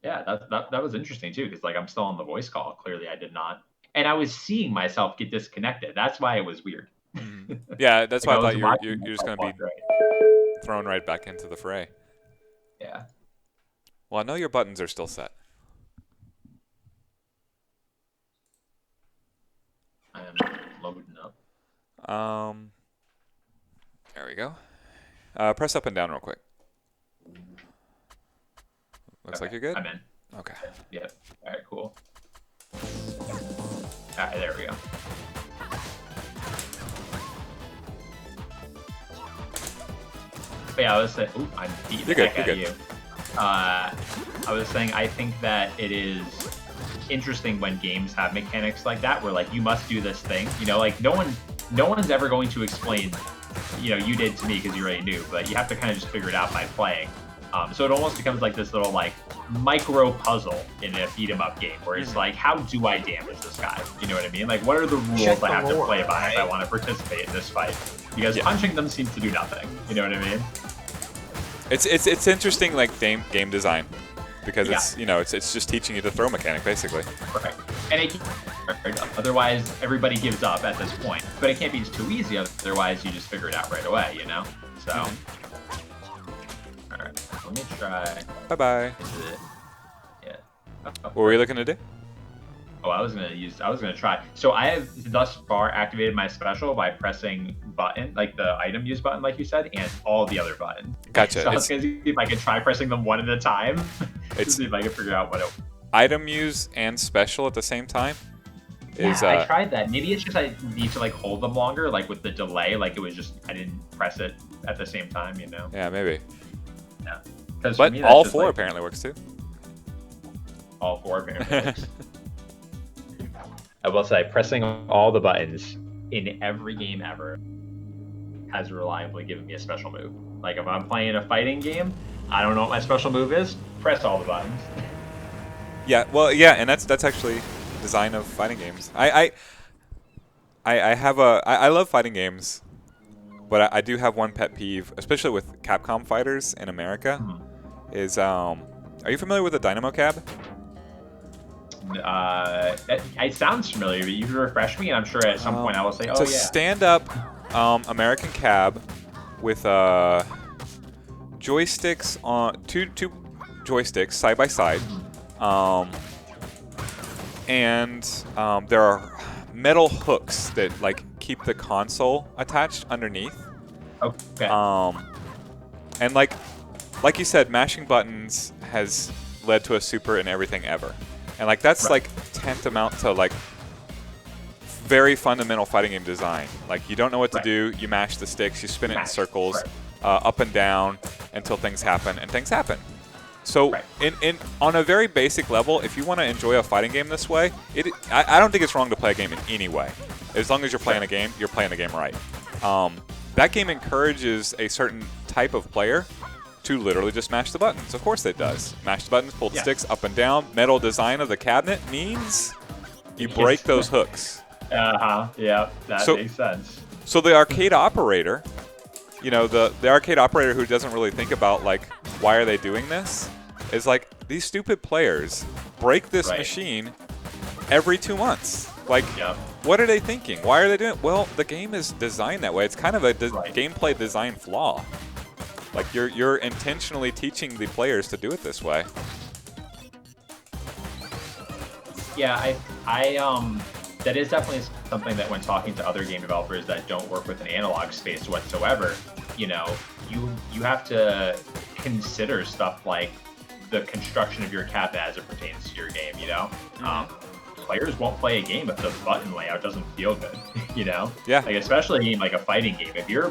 B: Yeah, that was interesting too because like I'm still on the voice call. Clearly, I did not. And I was seeing myself get disconnected. That's why it was weird.
A: Yeah, that's
B: Like,
A: why I thought
B: you're
A: just going to be thrown right back into the fray.
B: Yeah.
A: Well, I know your buttons are still set.
B: I am loading up.
A: There we go. Press up and down real quick. Looks like you're good?
B: I'm in.
A: Okay.
B: Yep. All right, cool. All right, there we go. But yeah, I was saying, I'm beating the heck out of you. I was saying, I think that it is interesting when games have mechanics like that, where like you must do this thing. You know, like no one's ever going to explain. You know, you did to me because you already knew, but you have to kind of just figure it out by playing. So it almost becomes like this little like micro puzzle in a beat 'em up game where it's like, how do I damage this guy? You know what I mean? Like, what are the rules I have to play by if I want to participate in this fight? Because punching them seems to do nothing. You know what I mean?
A: It's interesting, like game design, because it's you know it's just teaching you the throw mechanic basically.
B: Right. And otherwise everybody gives up at this point. But it can't be just too easy. Otherwise you just figure it out right away. You know? So. Alright, let me try.
A: Bye-bye.
B: Yeah.
A: What were you looking to do?
B: Oh, I was gonna try. So I have thus far activated my special by pressing button, like the item use button, like you said, and all the other buttons.
A: Gotcha.
B: So I was gonna see if I could try pressing them one at a time to see if I can figure out what it.
A: Item use and special at the same time.
B: Yeah, I tried that. Maybe it's just I need to like hold them longer, like with the delay. Like it was just I didn't press it at the same time, you know.
A: Yeah, maybe.
B: Yeah.
A: But me, all four apparently works too.
B: All four apparently works. I will say, pressing all the buttons in every game ever has reliably given me a special move. Like if I'm playing a fighting game, I don't know what my special move is. Press all the buttons.
A: Yeah, well, yeah, and that's actually design of fighting games. I love fighting games, but I do have one pet peeve, especially with Capcom fighters in America. Is are you familiar with the Dynamo Cab?
B: It sounds familiar, but you can refresh me, and I'm sure at some point I will say,
A: it's a stand-up American cab with joysticks on two joysticks side by side, and there are metal hooks that like keep the console attached underneath.
B: Okay.
A: And like you said, mashing buttons has led to a super in everything ever. And like that's like tantamount to like very fundamental fighting game design. Like you don't know what to do, you mash the sticks, you spin it in circles, up and down until things happen, and things happen. So on a very basic level, if you want to enjoy a fighting game this way, I don't think it's wrong to play a game in any way. As long as you're playing a game, you're playing the game right. That game encourages a certain type of player to literally just mash the buttons. Of course it does. Mash the buttons, pull the sticks up and down. Metal design of the cabinet means you break those hooks.
B: Yeah, that makes sense.
A: So the arcade operator, you know, the arcade operator who doesn't really think about like why are they doing this, is like these stupid players break this machine every 2 months. Like,
B: Yep.
A: what are they thinking? Why are they doing it? Well, the game is designed that way. It's kind of a gameplay design flaw. Like, you're intentionally teaching the players to do it this way.
B: Yeah, that is definitely something that when talking to other game developers that don't work with an analog space whatsoever, you know, you have to consider stuff like the construction of your cabinet as it pertains to your game, you know? Players won't play a game if the button layout doesn't feel good, you know?
A: Yeah.
B: Like, especially a game like a fighting game. If you're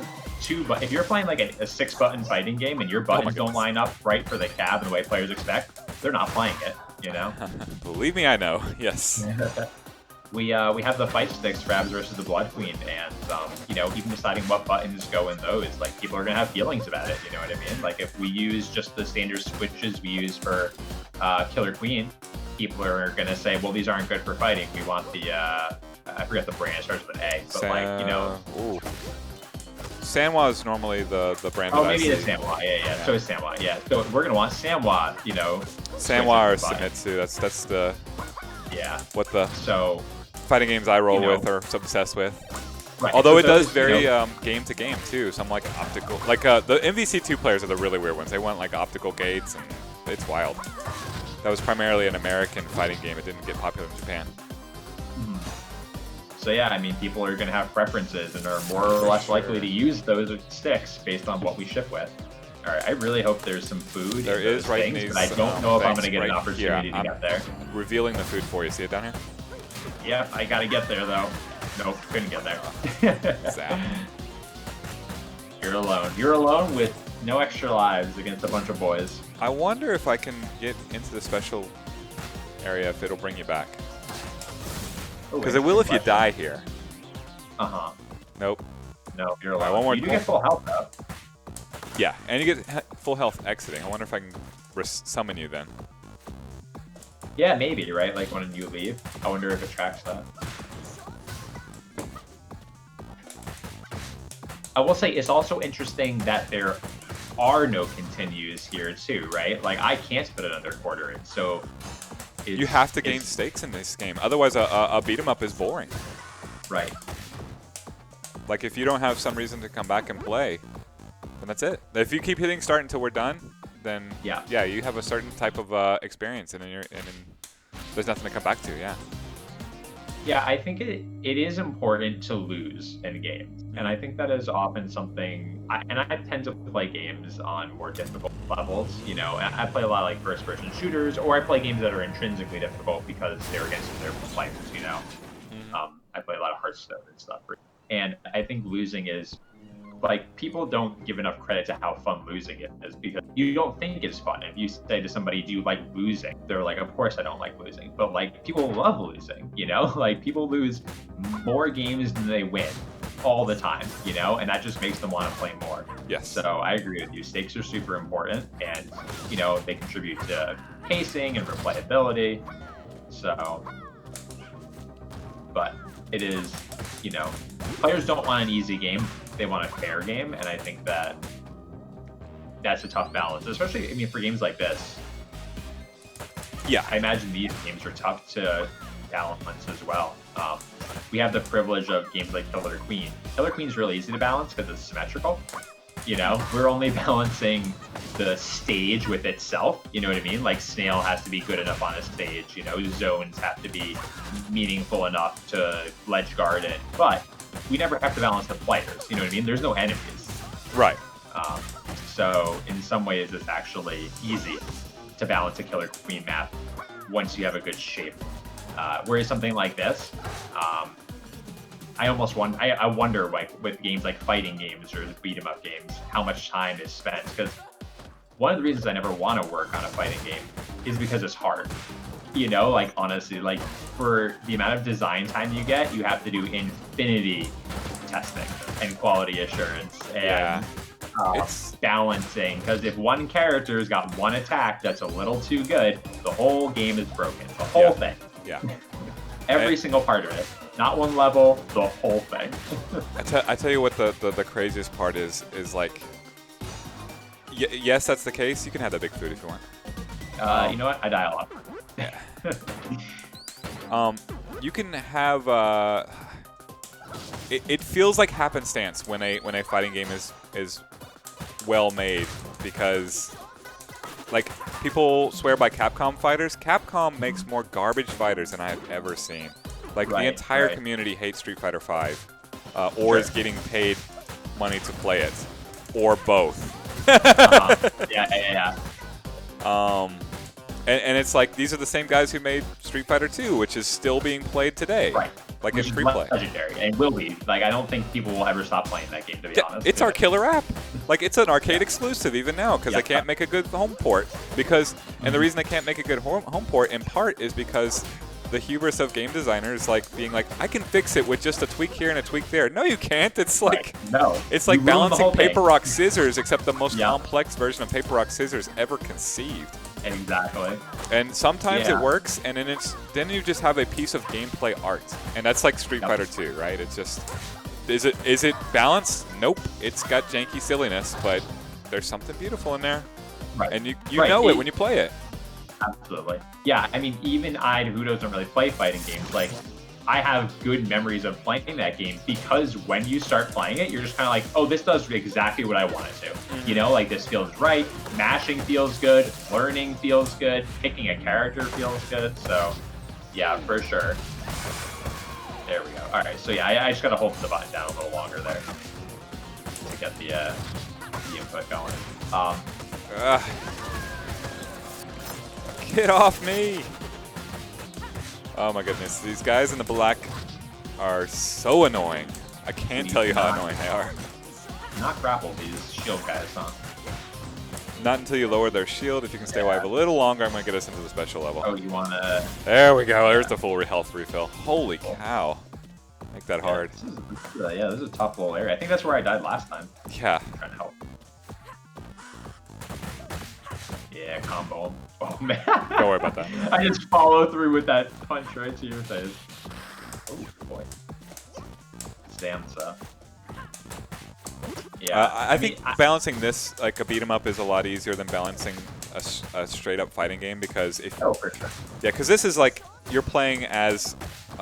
B: playing like a 6-button fighting game and your buttons don't line up right for the cab and the way players expect, they're not playing it, you know?
A: Believe me, I know. Yes.
B: We have the fight sticks for Abs versus the Blood Queen, and you know, even deciding what buttons go in those, like, people are gonna have feelings about it. You know what I mean? Like, if we use just the standard switches we use for Killer Queen, people are gonna say, well, these aren't good for fighting. We want the I forget the brand, it starts with an A, but like, you know.
A: Ooh. Sanwa is normally the brand.
B: Oh, maybe it's Sanwa. Yeah. So it's Sanwa. Yeah. So we're gonna want Sanwa. You know.
A: Sanwa or Samitsu. That's the.
B: Yeah.
A: What the.
B: So.
A: Fighting games I roll with or obsessed with.
B: Right.
A: Although
B: so
A: it does vary
B: you know,
A: game to game too. Some like optical, like the MVC2 players are the really weird ones. They want like optical gates, and it's wild. That was primarily an American fighting game. It didn't get popular in Japan.
B: So yeah, I mean, people are going to have preferences and are more or less likely to use those sticks based on what we ship with. All right, I really hope there's some food.
A: There is right in these.
B: But I don't know if I'm going to get
A: right
B: an opportunity to get there.
A: Revealing the food for you. See it down here?
B: Yep, I got to get there though. Nope, couldn't get there.
A: Zap.
B: You're alone. You're alone with no extra lives against a bunch of boys.
A: I wonder if I can get into the special area, if it'll bring you back. Because it will if you die here.
B: Uh-huh.
A: Nope.
B: No, you're alone.
A: One more.
B: You do get full health though.
A: Yeah, and you get full health exiting. I wonder if I can summon you then.
B: Yeah, maybe, right? Like when you leave. I wonder if it tracks that. I will say it's also interesting that there are no continues here too, right? Like, I can't put another quarter in, so...
A: You have to gain stakes in this game. Otherwise, a beat-em-up is boring.
B: Right.
A: Like, if you don't have some reason to come back and play, then that's it. If you keep hitting start until we're done, then yeah, you have a certain type of experience, and then there's nothing to come back to. Yeah.
B: Yeah, I think it is important to lose in games, and I think that is often something. I tend to play games on more difficult levels. You know, I play a lot of like first-person shooters, or I play games that are intrinsically difficult because they're against their players. You know, I play a lot of Hearthstone and stuff, and I think losing is. Like, people don't give enough credit to how fun losing is because you don't think it's fun. If you say to somebody, do you like losing? They're like, of course I don't like losing. But, like, people love losing, you know? Like, people lose more games than they win all the time, you know? And that just makes them want to play more.
A: Yes.
B: So I agree with you. Stakes are super important and, you know, they contribute to pacing and replayability. So, but it is, you know, players don't want an easy game. They want a fair game, and I think that that's a tough balance, especially, I mean, for games like this.
A: Yeah.
B: I imagine these games are tough to balance as well. We have the privilege of games like Killer Queen. Killer Queen's really easy to balance because it's symmetrical. You know, we're only balancing the stage with itself. You know what I mean? Like, Snail has to be good enough on a stage. You know, zones have to be meaningful enough to ledge guard it. But we never have to balance the players. You know what I mean? There's no enemies.
A: Right.
B: So in some ways, it's actually easy to balance a Killer Queen map once you have a good shape. Whereas something like this, I wonder, like, with games like fighting games or beat 'em up games, how much time is spent. Because one of the reasons I never want to work on a fighting game is because it's hard. You know, like, honestly, like, for the amount of design time you get, you have to do infinity testing and quality assurance and it's balancing. Because if one character's got one attack that's a little too good, the whole game is broken. The whole thing.
A: Yeah.
B: Every single part of it. Not one level, the whole thing.
A: I tell you what the craziest part is like, yes, that's the case. You can have that big food if you want.
B: You know what? I die a lot.
A: Yeah. You can have it feels like happenstance when a fighting game is well made, because like people swear by Capcom fighters. Capcom makes more garbage fighters than I have ever seen. Like the entire community hates Street Fighter V, or is getting paid money to play it, or both.
B: Yeah.
A: And it's like these are the same guys who made Street Fighter 2, which is still being played today.
B: Right.
A: Like
B: Which
A: in free play.
B: Legendary, and will be. Like, I don't think people will ever stop playing that game, to be honest.
A: It's our killer app. Like, it's an arcade exclusive even now, because they can't make a good home port. And the reason they can't make a good home port, in part, is because the hubris of game designers, like, being like, I can fix it with just a tweak here and a tweak there. No, you can't. It's like,
B: no.
A: It's like balancing paper, rock, scissors, except the most complex version of paper, rock, scissors ever conceived.
B: Exactly.
A: And sometimes it works, and then you just have a piece of gameplay art, and that's like Street Fighter 2, right? It's just, is it balanced? Nope. It's got janky silliness, but there's something beautiful in there, and you know it when you play it.
B: Absolutely. Yeah. I mean, even I, who doesn't really play fighting games, like, I have good memories of playing that game, because when you start playing it, you're just kind of like, oh, this does exactly what I want it to. You know, like, this feels right, mashing feels good, learning feels good, picking a character feels good. So, yeah, for sure. There we go. All right, so yeah, I just got to hold the button down a little longer there to get the input going.
A: Get off me! Oh my goodness, these guys in the black are so annoying. I can't tell you how annoying they are.
B: Not grapple these shield guys, huh?
A: Not until you lower their shield. If you can stay alive a little longer, I'm going to get us into the special level.
B: Oh, you want to...
A: There we go. There's the full health refill. Holy cow. Make that hard.
B: This is a tough little area. I think that's where I died last time.
A: Yeah.
B: I'm trying to help. Yeah, combo. Oh, man.
A: Don't worry about that.
B: I just follow through with that punch right to your face. Oh, boy. Stanza. Yeah.
A: I think balancing this, like a beat-em-up, is a lot easier than balancing a straight-up fighting game, because if...
B: Oh, for sure.
A: Yeah, because this is like, you're playing as...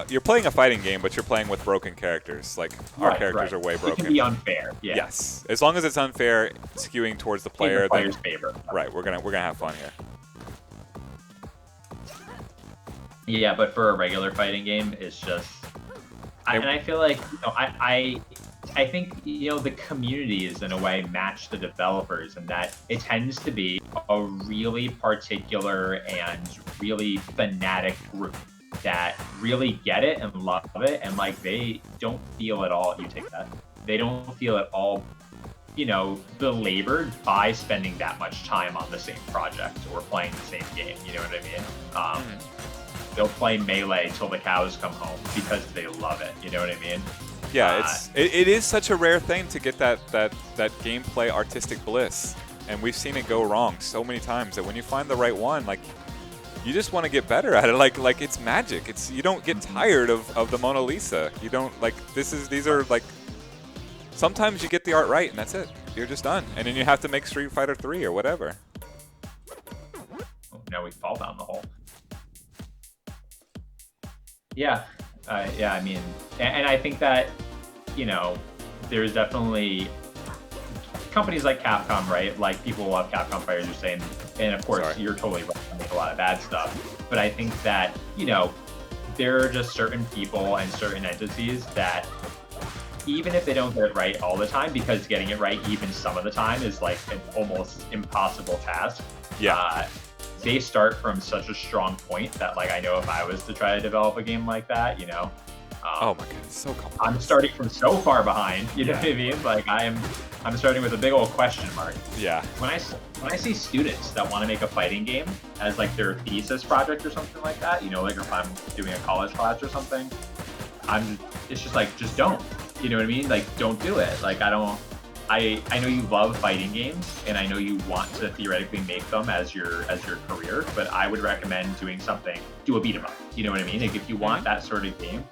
A: you're playing a fighting game, but you're playing with broken characters. Like, our characters are way broken.
B: It can be unfair, yeah.
A: Yes. As long as it's unfair, skewing towards the player,
B: the player's favor.
A: Right, we're gonna have fun here.
B: Yeah, but for a regular fighting game, it's just... and I feel like, you know, I think, you know, the communities, in a way, match the developers, in that it tends to be a really particular and really fanatic group that really get it and love it, and, like, they don't feel at all... You take that. They don't feel at all, you know, belabored by spending that much time on the same project or playing the same game, you know what I mean? They'll play Melee till the cows come home because they love it. You know what I mean?
A: Yeah, it is such a rare thing to get that gameplay artistic bliss, and we've seen it go wrong so many times that when you find the right one, like, you just want to get better at it. Like it's magic. You don't get tired of the Mona Lisa. You don't, like, these are like, sometimes you get the art right and that's it. You're just done, and then you have to make Street Fighter 3 or whatever.
B: Oh, now we fall down the hole. Yeah, I mean, and I think that, you know, there's definitely companies like Capcom, right? Like, people love Capcom fighters, you're saying, and of course, you're totally right, they make a lot of bad stuff. But I think that, you know, there are just certain people and certain entities that, even if they don't get it right all the time, because getting it right even some of the time is like an almost impossible task.
A: Yeah.
B: They start from such a strong point that, like, I know if I was to try to develop a game like that, you know,
A: oh my god, it's so complex.
B: I'm starting from so far behind. You know what I mean? Like, I'm starting with a big old question mark.
A: Yeah.
B: When I see students that want to make a fighting game as, like, their thesis project or something like that, you know, like if I'm doing a college class or something, it's just like, just don't. You know what I mean? Like, don't do it. Like, I know you love fighting games, and I know you want to theoretically make them as your career, but I would recommend do a beat 'em up. You know what I mean? Like, if you want that sort of game,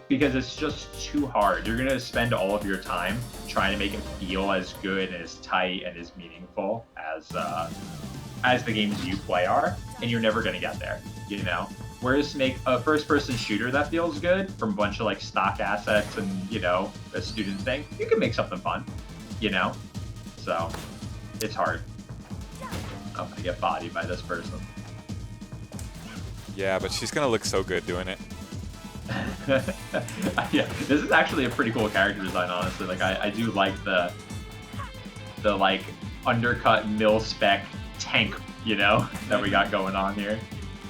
B: because it's just too hard. You're gonna spend all of your time trying to make it feel as good and as tight and as meaningful as the games you play are, and you're never gonna get there. You know? Whereas to make a first-person shooter that feels good from a bunch of like stock assets and a student thing, you can make something fun, you know. So it's hard. I'm gonna get bodied by this person.
A: Yeah, but she's gonna look so good doing it.
B: Yeah, this is actually a pretty cool character design, honestly. Like I do like the like undercut mil spec tank, that we got going on here.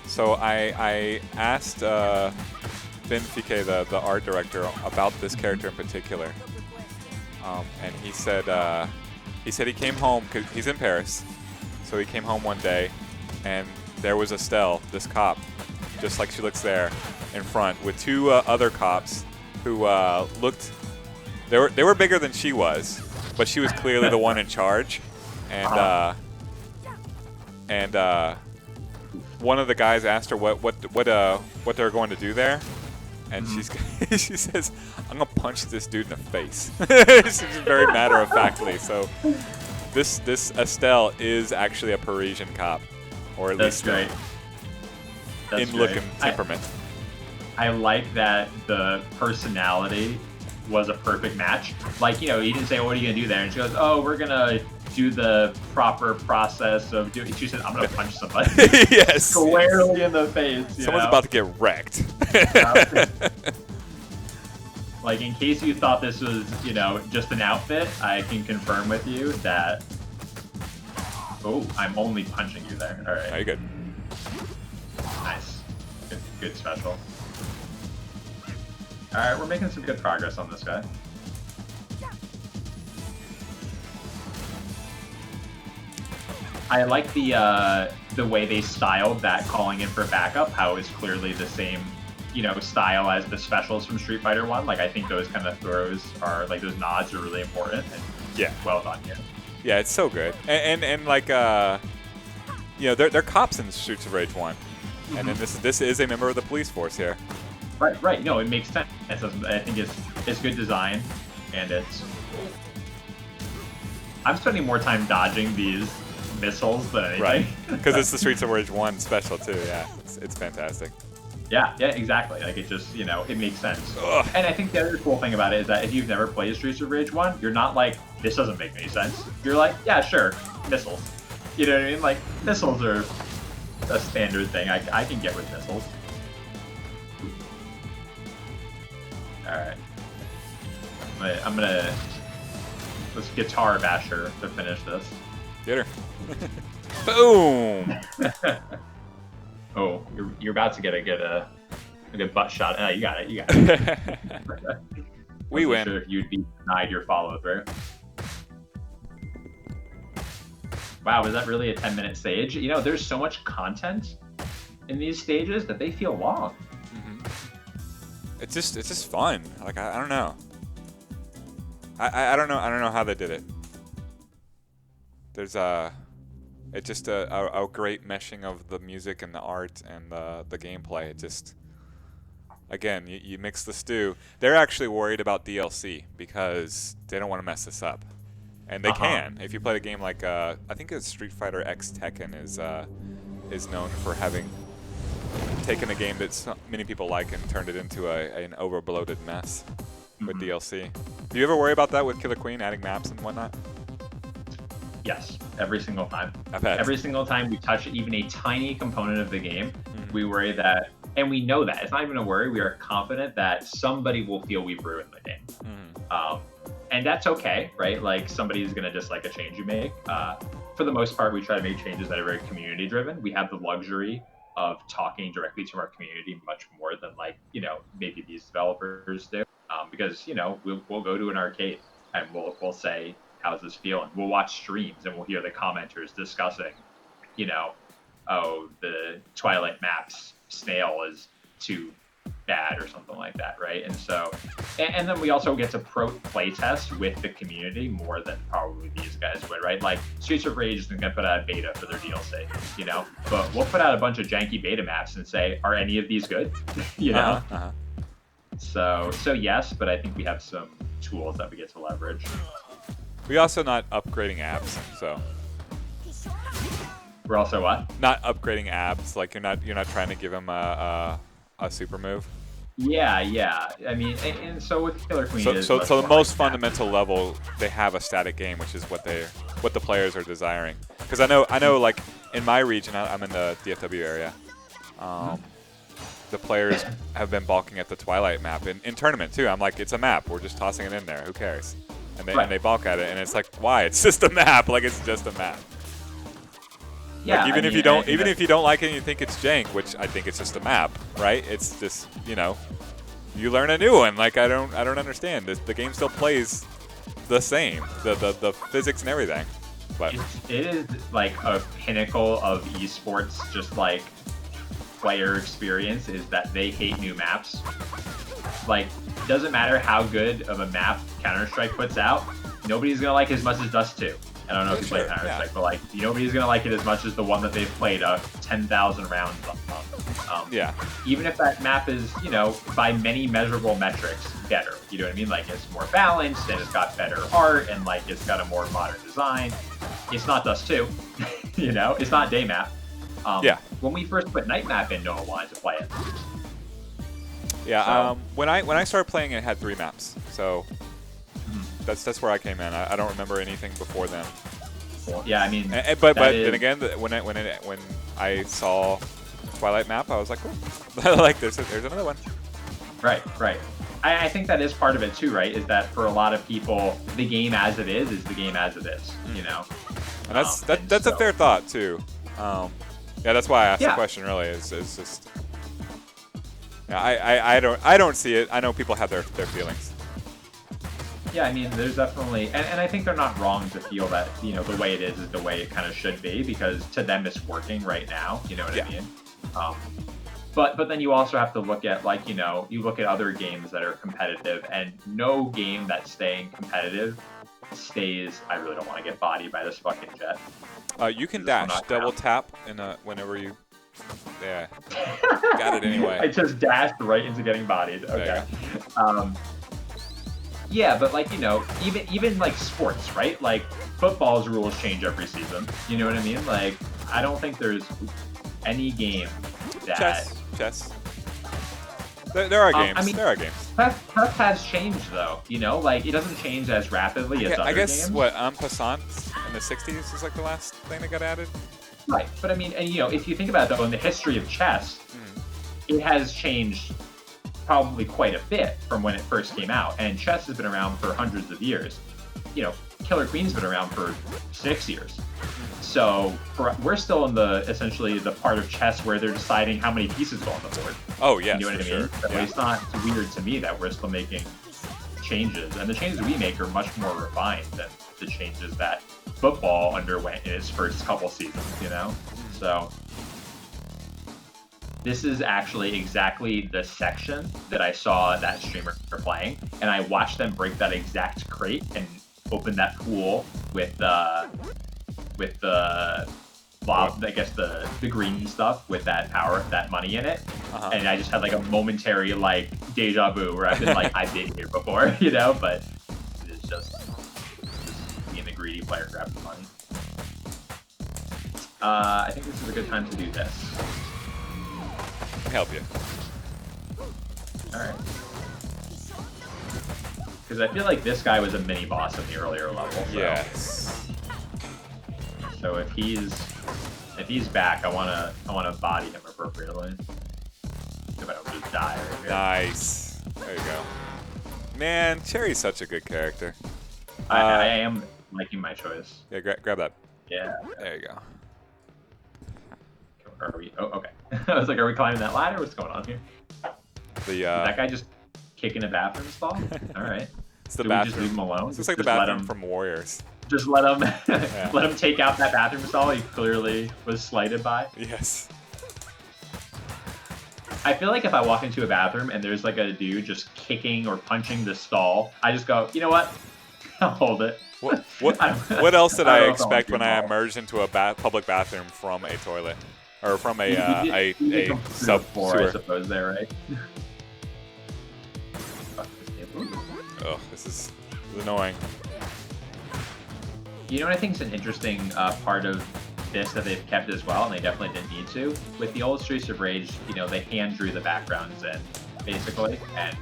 A: So I asked Benfique, the art director, about this character in particular, and he said he came home because he's in Paris, so he came home one day, and there was Estelle, this cop, just like she looks there, in front with two other cops who looked. They were bigger than she was, but she was clearly the one in charge, and one of the guys asked her what they're going to do there, and she says, "I'm gonna punch this dude in the face." She's very matter-of-factly. So this Estelle is actually a Parisian cop, or at least
B: great.
A: in look and temperament.
B: I like that the personality was a perfect match. Like, he didn't say, "What are you gonna do there?" And she goes, "Oh, we're gonna do the proper process of doing." She said, "I'm gonna punch somebody."
A: Yes.
B: Squarely in the face.
A: Someone's about to get wrecked.
B: Like, in case you thought this was, just an outfit, I can confirm with you that. Oh, I'm only punching you there. All right.
A: Are you good?
B: Nice. Good special. All right, we're making some good progress on this guy. I like the way they styled that calling in for backup. How it's clearly the same, style as the specials from Street Fighter 1. Like, I think those kind of throws are like those nods are really important. And
A: yeah,
B: well done here.
A: Yeah, it's so good. And like they're cops in Streets of Rage 1, and then this is a member of the police force here.
B: Right. No, it makes sense. I think it's good design, and I'm spending more time dodging these missiles than anything.
A: Right, because it's the Streets of Rage 1 special too. Yeah, it's fantastic.
B: Yeah, exactly. Like, it just, it makes sense.
A: Ugh.
B: And I think the other cool thing about it is that if you've never played Streets of Rage 1, you're not like, this doesn't make any sense. You're like, yeah, sure, missiles. You know what I mean? Like, missiles are a standard thing. I can get with missiles. Alright. I'm gonna... Let's guitar basher to finish this.
A: Get her. Boom!
B: Oh, you're about to get a good butt shot. You got it.
A: We win.
B: Sure if you'd be denied your follow through. Wow, was that really a 10-minute stage? There's so much content in these stages that they feel long.
A: Mm-hmm. It's just fun. Like, I don't know. I don't know how they did it. There's it's just a great meshing of the music and the art and the gameplay. It just, again, you mix the stew. They're actually worried about DLC because they don't want to mess this up, and they can. If you play a game like I think it's Street Fighter X Tekken is known for having taken a game that many people like and turned it into an over-bloated mess with DLC. Do you ever worry about that with Killer Queen adding maps and whatnot?
B: Yes, every single time.
A: I bet.
B: Every single time we touch even a tiny component of the game, we worry that, and we know that. It's not even a worry. We are confident that somebody will feel we've ruined the game. And that's okay, right? Like, somebody's going to dislike a change you make. For the most part, we try to make changes that are very community-driven. We have the luxury of talking directly to our community much more than, like, maybe these developers do. Because, we'll go to an arcade and we'll say, how's this feeling? We'll watch streams and we'll hear the commenters discussing, oh, the Twilight Maps snail is too bad or something like that, right? And so, and then we also get to play test with the community more than probably these guys would, right? Like, Streets of Rage isn't going to put out a beta for their DLC, But we'll put out a bunch of janky beta maps and say, are any of these good? So yes, but I think we have some tools that we get to leverage.
A: We're also not upgrading apps, so.
B: We're also what?
A: Not upgrading abs. Like you're not trying to give him a super move.
B: Yeah, yeah. I mean, and so with Killer Queen
A: So
B: is
A: so
B: much
A: so the
B: more
A: most
B: like
A: fundamental level, they have a static game, which is what the players are desiring. Because I know like in my region, I'm in the DFW area. The players have been balking at the Twilight map in tournament too. I'm like, it's a map. We're just tossing it in there. Who cares? And they balk at it, and it's like, why? It's just a map. Like it's just a map.
B: Yeah,
A: like even
B: I
A: if
B: mean,
A: you don't if you don't like it and you think it's jank, which I think it's just a map, right? It's just, you know, you learn a new one. Like I don't understand. The game still plays the same. The physics and everything. But
B: it is like a pinnacle of esports, just like player experience, is that they hate new maps. Like, doesn't matter how good of a map Counter-Strike puts out, nobody's gonna like it as much as Dust 2. I don't know if you play Counter-Strike, but like nobody's gonna like it as much as the one that they've played 10,000 rounds on.
A: yeah.
B: Even if that map is, you know, by many measurable metrics better. You know what I mean? Like it's more balanced and it's got better art and like it's got a more modern design. It's not Dust 2. You know, it's not day map.
A: Yeah.
B: When we first put night map in, no one wanted to play it.
A: Yeah.
B: So,
A: when I started playing, it had 3 maps. So that's where I came in. I don't remember anything before then.
B: yeah, I mean,
A: But then again, when I saw Twilight map, I was like, cool. Like there's another one.
B: Right, right. I think that is part of it too, right? Is that for a lot of people, the game as it is the game as it is. You know.
A: And that's a fair thought too. Yeah, that's why I asked the question. Really, is just. Yeah, I don't see it. I know people have their feelings.
B: Yeah, I mean, there's definitely, and I think they're not wrong to feel that, you know, the way it is the way it kind of should be, because to them it's working right now. You know what I mean? But then you also have to look at, like, you know, you look at other games that are competitive, and no game that's staying competitive stays. I really don't want to get bodied by this fucking jet.
A: You can dash, double tap, and whenever you. Yeah. Got it anyway.
B: I just dashed right into getting bodied. Okay. Yeah, but like, you know, even like sports, right? Like football's rules change every season. You know what I mean? Like, I don't think there's any game that
A: chess. There are games.
B: I mean,
A: there are games.
B: Chess has changed though. You know, like it doesn't change as rapidly as other
A: I guess
B: games.
A: what Passant in the '60s is like the last thing that got added.
B: Right, but I mean, and you know, if you think about it though, in the history of chess, it has changed probably quite a bit from when it first came out, and chess has been around for hundreds of years. You know, Killer Queen's been around for 6 years. So we're still in essentially the part of chess where they're deciding how many pieces go on the board.
A: Oh yes,
B: you know what I mean?
A: Sure. Yeah.
B: It's not weird to me that we're still making changes, and the changes we make are much more refined than the changes that football underwent in its first couple seasons. You know, so. This is actually exactly the section that I saw that streamer playing, and I watched them break that exact crate and open that pool with the blob, I guess the green stuff with that power, that money in it, and I just had like a momentary like deja vu where I've been like, I've been here before, you know, but it's just being the greedy player grabbing the money. I think this is a good time to do this.
A: Help you.
B: Alright. Because I feel like this guy was a mini boss in the earlier level. So.
A: Yes.
B: So if he's back, I wanna body him appropriately. If I don't just die right here.
A: Nice. There you go. Man, Cherry's such a good character.
B: I am liking my choice.
A: Yeah, grab that.
B: Yeah.
A: There you go.
B: Are we? Oh, okay. I was like, are we climbing that ladder? What's going on here?
A: Is
B: that guy just kicking a bathroom stall? All right.
A: It's the
B: Do
A: bathroom.
B: we just leave him alone?
A: It's just like the bathroom from Warriors.
B: Just let him let him take out that bathroom stall he clearly was slighted by.
A: Yes.
B: I feel like if I walk into a bathroom and there's like a dude just kicking or punching the stall, I just go, you know what? I'll hold it.
A: What else did I expect when I emerged into a public bathroom from a toilet? Or from a sub sewer.
B: I suppose there, right?
A: Oh, this is annoying.
B: You know what I think is an interesting part of this that they've kept as well, and they definitely didn't need to. With the old Streets of Rage, you know, they hand drew the backgrounds in, basically, and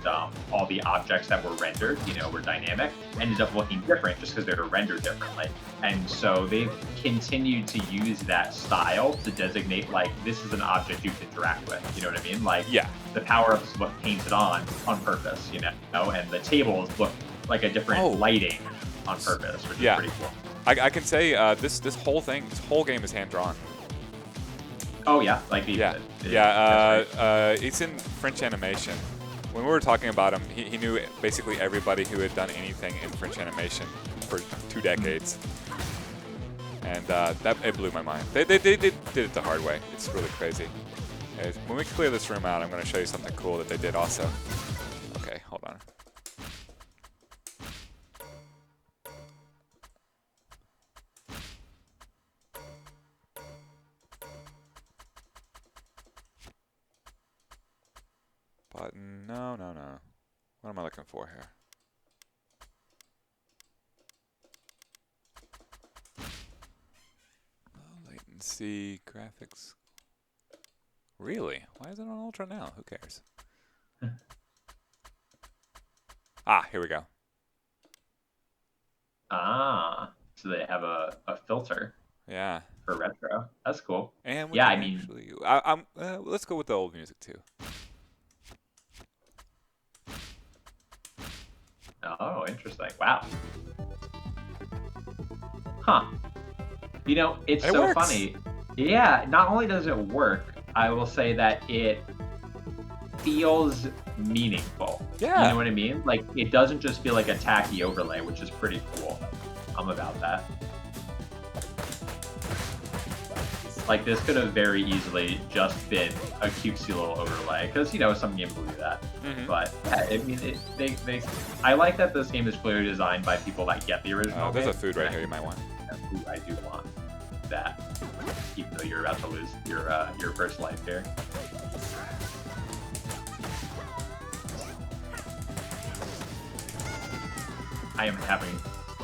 B: all the objects that were rendered, you know, were dynamic, ended up looking different just because they were rendered differently. And so they've continued to use that style to designate, like, this is an object you can interact with, you know what I mean? Like,
A: Yeah.
B: the power-ups look painted on purpose, you know, and the tables look like a different lighting on purpose, which is pretty cool.
A: I can say this whole game is hand drawn.
B: Oh yeah, like
A: it's in French animation. When we were talking about him, he knew basically everybody who had done anything in French animation for 2 decades, and it blew my mind. They did it the hard way. It's really crazy. When we clear this room out, I'm going to show you something cool that they did also. Okay, hold on. Button, no. What am I looking for here? Low latency graphics. Really? Why is it on Ultra now? Who cares? Here we go.
B: So they have a filter.
A: Yeah.
B: For retro. That's cool.
A: And
B: yeah, I mean,
A: let's go with the old music too.
B: Oh, interesting. Wow. Huh. You know, it's so funny. Yeah, not only does it work, I will say that it feels meaningful.
A: Yeah.
B: You know what I mean? Like, it doesn't just feel like a tacky overlay, which is pretty cool. I'm about that. Like, this could have very easily just been a cutesy little overlay, because, you know, some games will do that. But, yeah, I mean, I like that this game is clearly designed by people that get the original
A: There's
B: game.
A: a food right here you might want.
B: I do want that, even though you're about to lose your first life here. I am having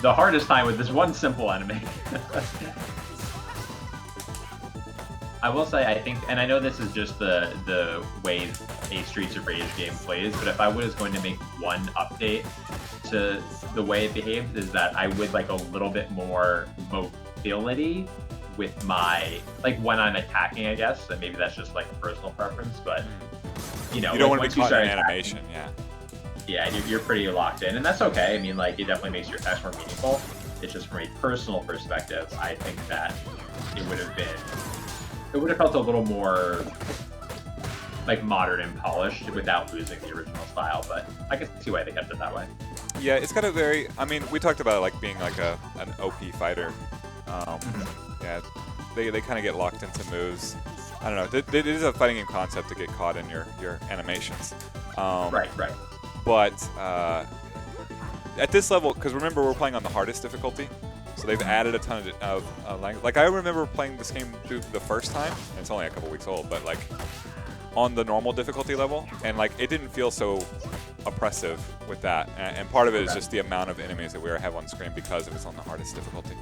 B: the hardest time with this one simple enemy. I will say, I think, and I know this is just the way a Streets of Rage game plays, but if I was going to make one update to the way it behaves, is that I would like a little bit more mobility with my, like, when I'm attacking, I guess, and maybe that's just like a personal preference, but, you know,
A: you don't want
B: once
A: to be
B: you
A: caught
B: start
A: in animation, yeah.
B: Yeah, you're pretty locked in, and that's okay. I mean, like, it definitely makes your attacks more meaningful. It's just from a personal perspective, I think that it would have felt a little more like modern and polished without losing the original style, but I can see why they kept it that way.
A: Yeah, it's got a very, I mean, we talked about it like being like an OP fighter. Yeah, they kind of get locked into moves. I don't know, it is a fighting game concept to get caught in your animations.
B: Right.
A: But at this level, because remember we're playing on the hardest difficulty, so they've added a ton of language. Like, I remember playing this game through the first time, and it's only a couple weeks old, but like on the normal difficulty level, and like it didn't feel so oppressive with that. And part of it is just the amount of enemies that we have on screen because it was on the hardest difficulty.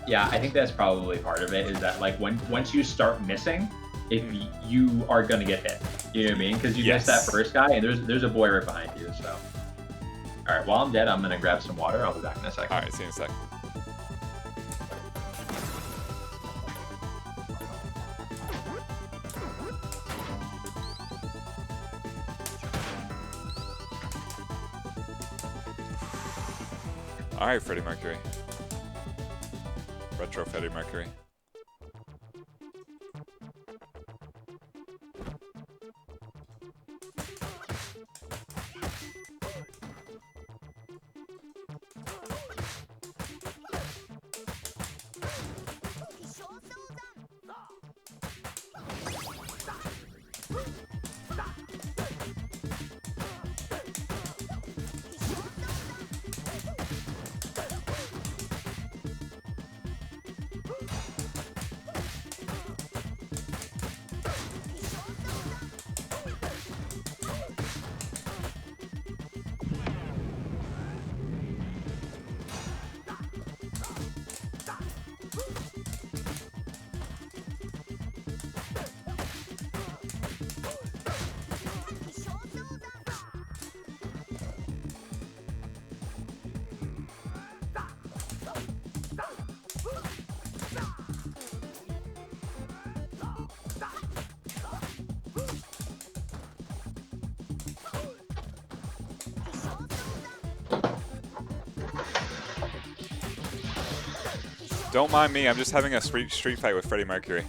B: Yeah, I think that's probably part of it, is that like once you start missing, if you are gonna get hit, you know what I mean? Because you missed that first guy, and there's a boy right behind you. So, all right, while I'm dead, I'm gonna grab some water. I'll be back in a second.
A: All right, see you in a sec. All right, Freddie Mercury. Retro Freddie Mercury. Don't mind me. I'm just having a street fight with Freddie Mercury.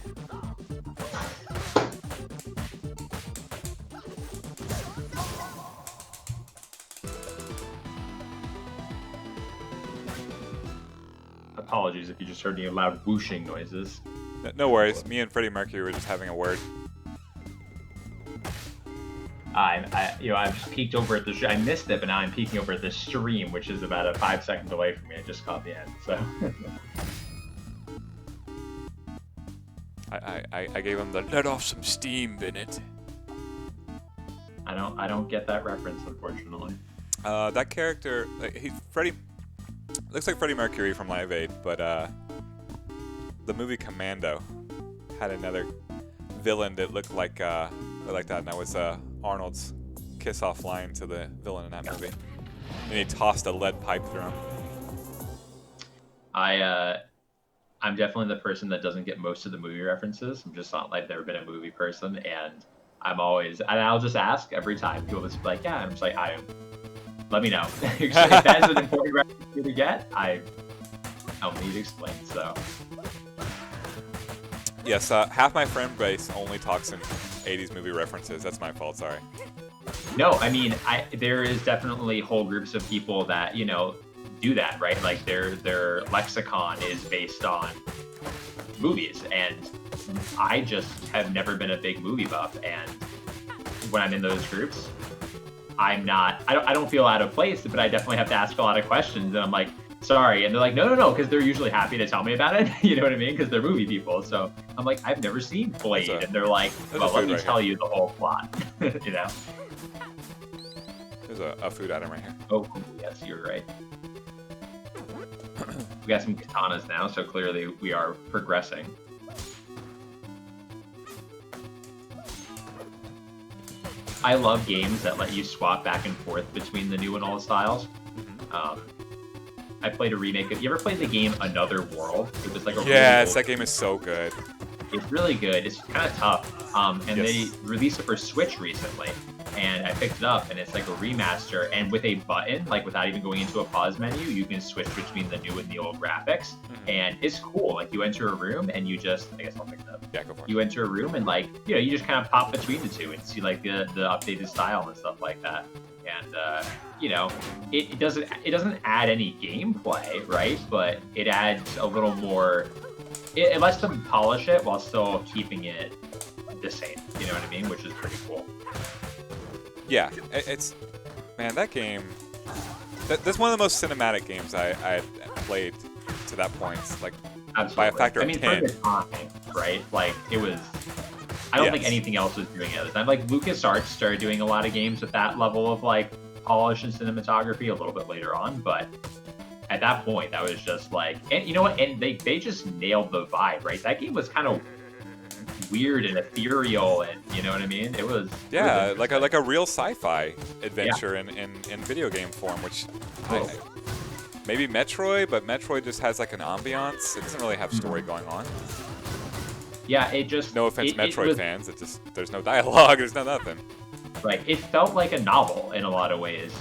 B: Apologies if you just heard any loud whooshing noises.
A: No worries. Me and Freddie Mercury were just having a word.
B: I've just peeked over at the. I missed it, but now I'm peeking over at the stream, which is about a 5 seconds away from me. I just caught the end, so.
A: I gave him the let off some steam, Bennett.
B: I don't get that reference, unfortunately.
A: That character, Freddie, looks like Freddie Mercury from Live Aid, but the movie Commando had another villain that looked like that, and that was Arnold's kiss-off line to the villain in that movie. And he tossed a lead pipe through him.
B: I'm definitely the person that doesn't get most of the movie references. I'm just not. I've never been a movie person, and I'll just ask every time. People just be like, yeah, I'm just like, let me know. If that's an important reference for you to get, I don't need to explain. So.
A: Yes, half my friend base only talks in 80s movie references. That's my fault, sorry.
B: No, I mean, there is definitely whole groups of people that, do that, right? Like their lexicon is based on movies, and I just have never been a big movie buff, and when I'm in those groups, I don't feel out of place, but I definitely have to ask a lot of questions, and I'm like, sorry, and they're like, no, because they're usually happy to tell me about it, you know what I mean? Because they're movie people, so I'm like, I've never seen Blade, and they're like, well, let me tell you the whole plot, you know?
A: There's a food item right here.
B: Oh, yes, you're right. We got some katanas now, so clearly we are progressing. I love games that let you swap back and forth between the new and old styles. I played a remake of. You ever played the game Another World? It was like a
A: yes, that game is so good.
B: It's really good. It's kind of tough. And
A: yes.
B: They released it for Switch recently, and I picked it up, and it's like a remaster. And with a button, like without even going into a pause menu, you can switch between the new and the old graphics, and it's cool. Like you enter a room, and you just, I guess I'll pick it up.
A: Yeah, go for it.
B: You enter a room, and like you just kind of pop between the two and see like the updated style and stuff like that. And it doesn't add any gameplay, right? But it adds a little more. It lets them polish it while still keeping it the same. You know what I mean? Which is pretty cool.
A: Yeah, man, that game. That's one of the most cinematic games I played to that point. Like
B: absolutely.
A: By a factor of 10.
B: For the time, right? Like it was. I don't think anything else was doing it at the time. Like LucasArts started doing a lot of games with that level of like polish and cinematography a little bit later on, but at that point, that was just like, and you know what? And they just nailed the vibe, right? That game was kind of weird and ethereal, and you know what I mean? It was
A: like a real sci-fi adventure in video game form, which maybe Metroid, but Metroid just has like an ambiance. It doesn't really have story going on.
B: Yeah, it just
A: no offense, Metroid fans. It just there's no dialogue. There's no nothing.
B: Right. It felt like a novel in a lot of ways.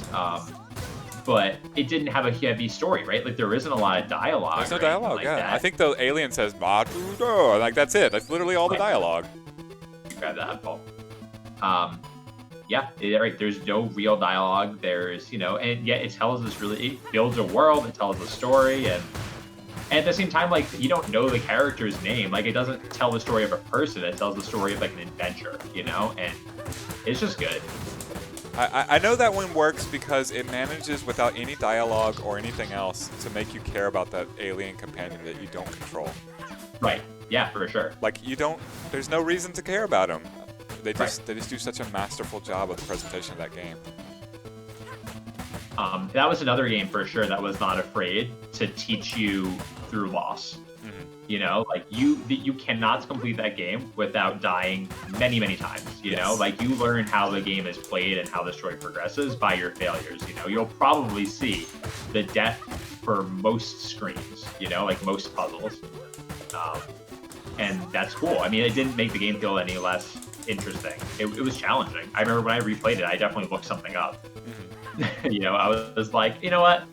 B: But it didn't have a heavy story, right? Like there isn't a lot of dialogue.
A: There's no dialogue, like I think the alien says "Matudo," like that's it. That's literally all the dialogue.
B: Grab that, Paul. Right. There's no real dialogue. There's, and yet it builds a world, it tells a story, and at the same time, like you don't know the character's name. Like it doesn't tell the story of a person. It tells the story of like an adventure, and it's just good.
A: I know that one works because it manages without any dialogue or anything else to make you care about that alien companion that you don't control.
B: Right. Yeah, for sure.
A: Like there's no reason to care about him. They just do such a masterful job of the presentation of that game.
B: That was another game for sure that was not afraid to teach you through loss. Like you cannot complete that game without dying many, many times. You know, like you learn how the game is played and how the story progresses by your failures. You'll probably see the death for most screens. Like most puzzles, and that's cool. I mean, it didn't make the game feel any less interesting. It was challenging. I remember when I replayed it, I definitely looked something up. I was like, you know what?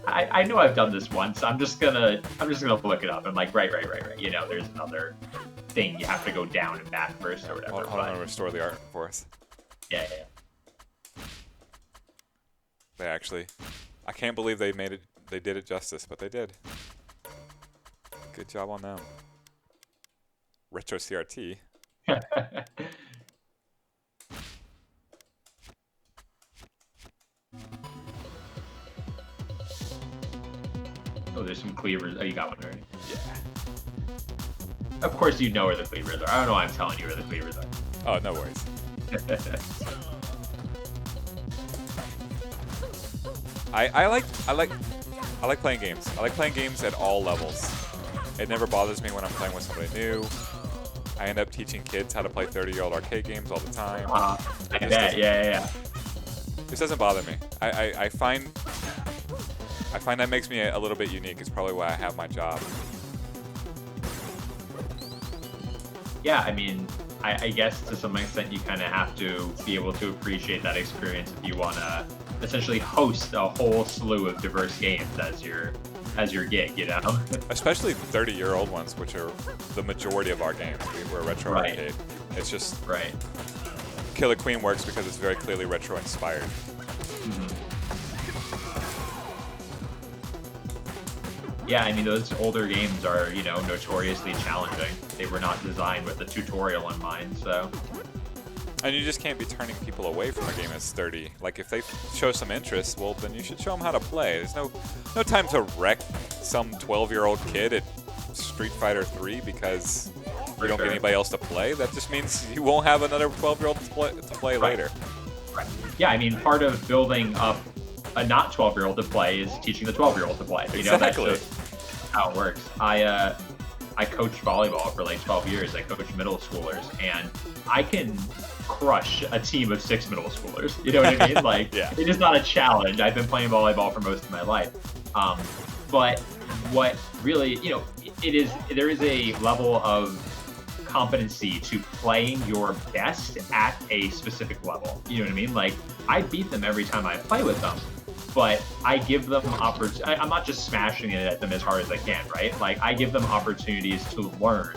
B: I know I've done this once. I'm just gonna look it up. I'm like, right. You know, there's another thing you have to go down and back first or whatever.
A: Hold on, I'm gonna restore the art for us.
B: Yeah.
A: They actually, I can't believe they made it. They did it justice, but they did. Good job on them. Retro CRT.
B: Oh, there's some cleavers. Oh, you got one already.
A: Yeah.
B: Of course you know where the cleavers are. I don't know why I'm telling you where the cleavers are.
A: Oh, no worries. I like playing games. I like playing games at all levels. It never bothers me when I'm playing with somebody new. I end up teaching kids how to play 30-year-old arcade games all the time.
B: I bet. Yeah.
A: This doesn't bother me. I find that makes me a little bit unique. It's probably why I have my job.
B: Yeah, I mean, I guess to some extent you kind of have to be able to appreciate that experience if you want to essentially host a whole slew of diverse games as your gig, you know?
A: Especially 30-year-old ones, which are the majority of our games. We're a retro arcade. It's just
B: right.
A: Killer Queen works because it's very clearly retro inspired.
B: Yeah, I mean, those older games are, you know, notoriously challenging. They were not designed with a tutorial in mind, so.
A: And you just can't be turning people away from a game that's 30. Like, if they show some interest, well, then you should show them how to play. There's no time to wreck some 12-year-old kid at Street Fighter 3 because you don't get anybody else to play. That just means you won't have another 12-year-old to play later.
B: Right. Yeah, I mean, part of building up a not 12-year-old to play is teaching the 12-year-old to play. You know, that's just how it works. I coached volleyball for like 12 years. I coached middle schoolers, and I can crush a team of 6 middle schoolers. You know what I mean? Like,
A: yeah.
B: It is not a challenge. I've been playing volleyball for most of my life. But what really, you know, there is a level of competency to playing your best at a specific level. You know what I mean? Like, I beat them every time I play with them, but I give them I'm not just smashing it at them as hard as I can, right? Like, I give them opportunities to learn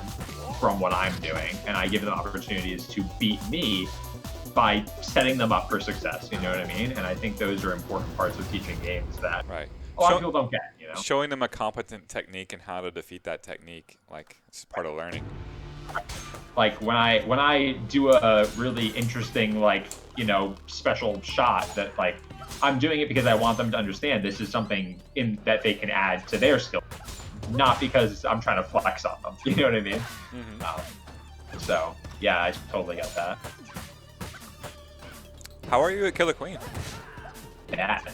B: from what I'm doing, and I give them opportunities to beat me by setting them up for success. You know what I mean? And I think those are important parts of teaching games that a lot of people don't get. You know,
A: showing them a competent technique and how to defeat that technique, like, it's part of learning.
B: Like, when I do a really interesting, like, you know, special shot that, like, I'm doing it because I want them to understand this is something that they can add to their skill, not because I'm trying to flex on them. You know what I mean? So, yeah, I totally get that.
A: How are you at Killer Queen?
B: Bad.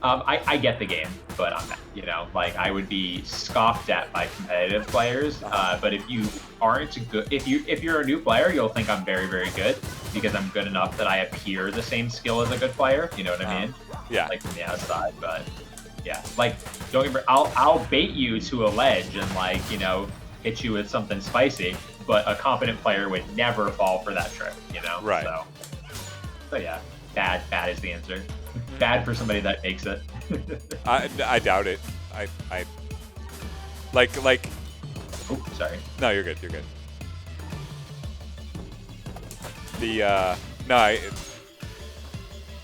B: I get the game, but I'm not, you know, like, I would be scoffed at by competitive players. But if you aren't good, if you're a new player, you'll think I'm very, very good because I'm good enough that I appear the same skill as a good player. You know what I mean?
A: Yeah.
B: Like, from the outside, but yeah, like, don't get me. I'll bait you to a ledge and, like, you know, hit you with something spicy. But a competent player would never fall for that trick. You know?
A: Right.
B: So yeah, bad is the answer. Bad for somebody that makes it.
A: I doubt it. I like.
B: Oh, sorry.
A: No, you're good. You're good.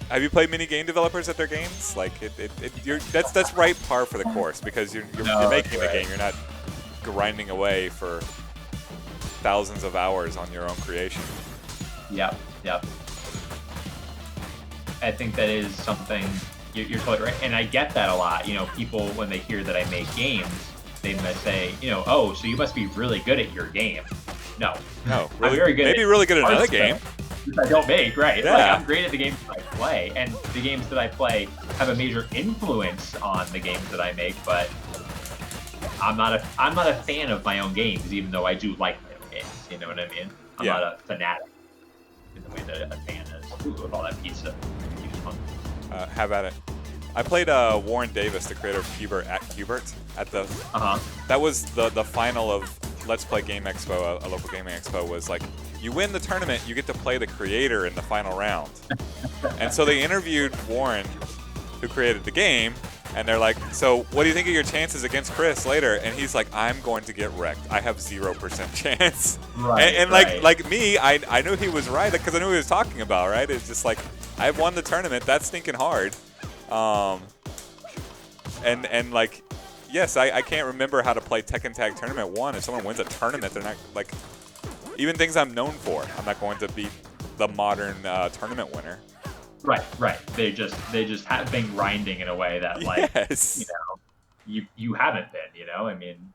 A: Have you played mini game developers at their games? Like, that's right par for the course because you're making the game. You're not grinding away for thousands of hours on your own creation.
B: Yep. I think that is something you're totally right, and I get that a lot. You know, people, when they hear that I make games, they must say, you know, oh, so you must be really good at your game. No,
A: really,
B: I'm very good.
A: Maybe really good at another game.
B: I don't make, right?
A: Yeah.
B: Like, I'm great at the games that I play, and the games that I play have a major influence on the games that I make. But I'm not a fan of my own games, even though I do like my own games. You know what I mean? I'm not a fanatic in the way that a fan is. Ooh, with all that pizza.
A: Have at it. I played Warren Davis, the creator of Qbert, at Qbert at the. That was the final of Let's Play Game Expo, a local gaming expo. Was like you win the tournament, you get to play the creator in the final round. And so they interviewed Warren, who created the game, and they're like, so what do you think of your chances against Chris later? And he's like, I'm going to get wrecked. I have 0% chance.
B: Right,
A: and
B: right.
A: like me, I knew he was right because I knew what he was talking about, right? It's just like, I won the tournament. That's stinking hard. And like, yes, I can't remember how to play Tekken Tag Tournament 1. If someone wins a tournament, they're not, like, even things I'm known for, I'm not going to beat the modern tournament winner.
B: Right. They just have been grinding in a way that, like,
A: yes.
B: you haven't been, I mean,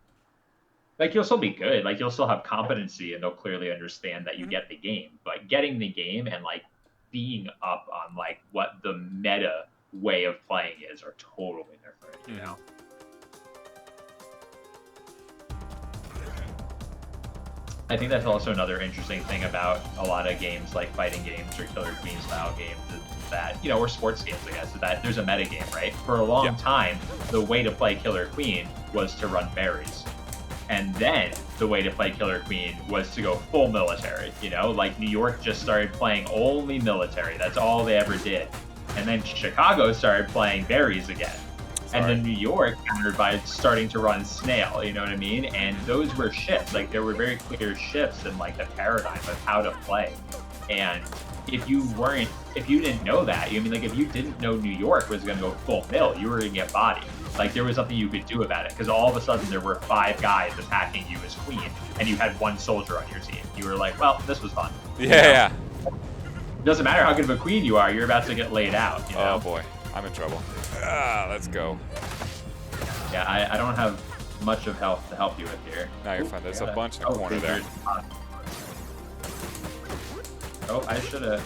B: like, you'll still be good. Like, you'll still have competency, and they'll clearly understand that you get the game. But getting the game and, like, being up on, like, what the meta way of playing is are totally different, you know? I think that's also another interesting thing about a lot of games, like fighting games or Killer Queen style games, is that, or sports games, I guess, is that there's a meta game, right? For a long time, the way to play Killer Queen was to run berries. And then the way to play Killer Queen was to go full military, Like New York just started playing only military. That's all they ever did. And then Chicago started playing berries again. And then New York countered by starting to run snail, you know what I mean? And those were shifts. Like, there were very clear shifts in, like, the paradigm of how to play. And if you didn't know that, if you didn't know New York was going to go full mill, you were going to get bodied. Like, there was nothing you could do about it, because all of a sudden there were 5 guys attacking you as queen, and you had 1 soldier on your team. You were like, well, this was fun.
A: Yeah.
B: It doesn't matter how good of a queen you are, you're about to get laid out.
A: Oh boy, I'm in trouble. Let's go.
B: Yeah, I don't have much of health to help you with here.
A: No, you're fine. There's a bunch in the corner there.
B: Oh, I should have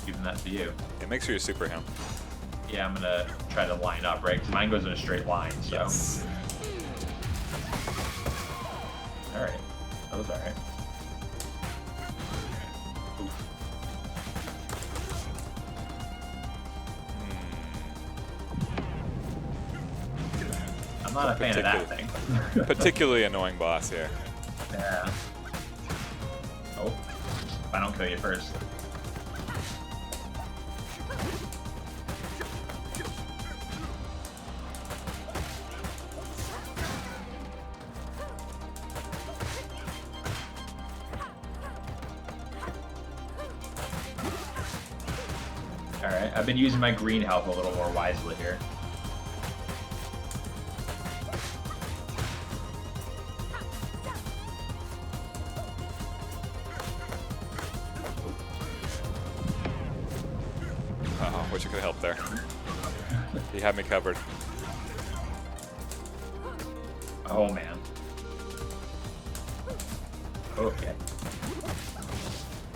B: given that to you.
A: Yeah, make sure you super him.
B: Yeah, I'm gonna try to line up, right? Because mine goes in a straight line, so.
A: Yes.
B: All right, that was all right. I'm not a fan of that thing.
A: Particularly annoying boss here.
B: Yeah. Oh, if I don't kill you first. Alright, I've been using my green health a little more wisely here.
A: Wish I could help there. He had me covered.
B: Oh man. Okay.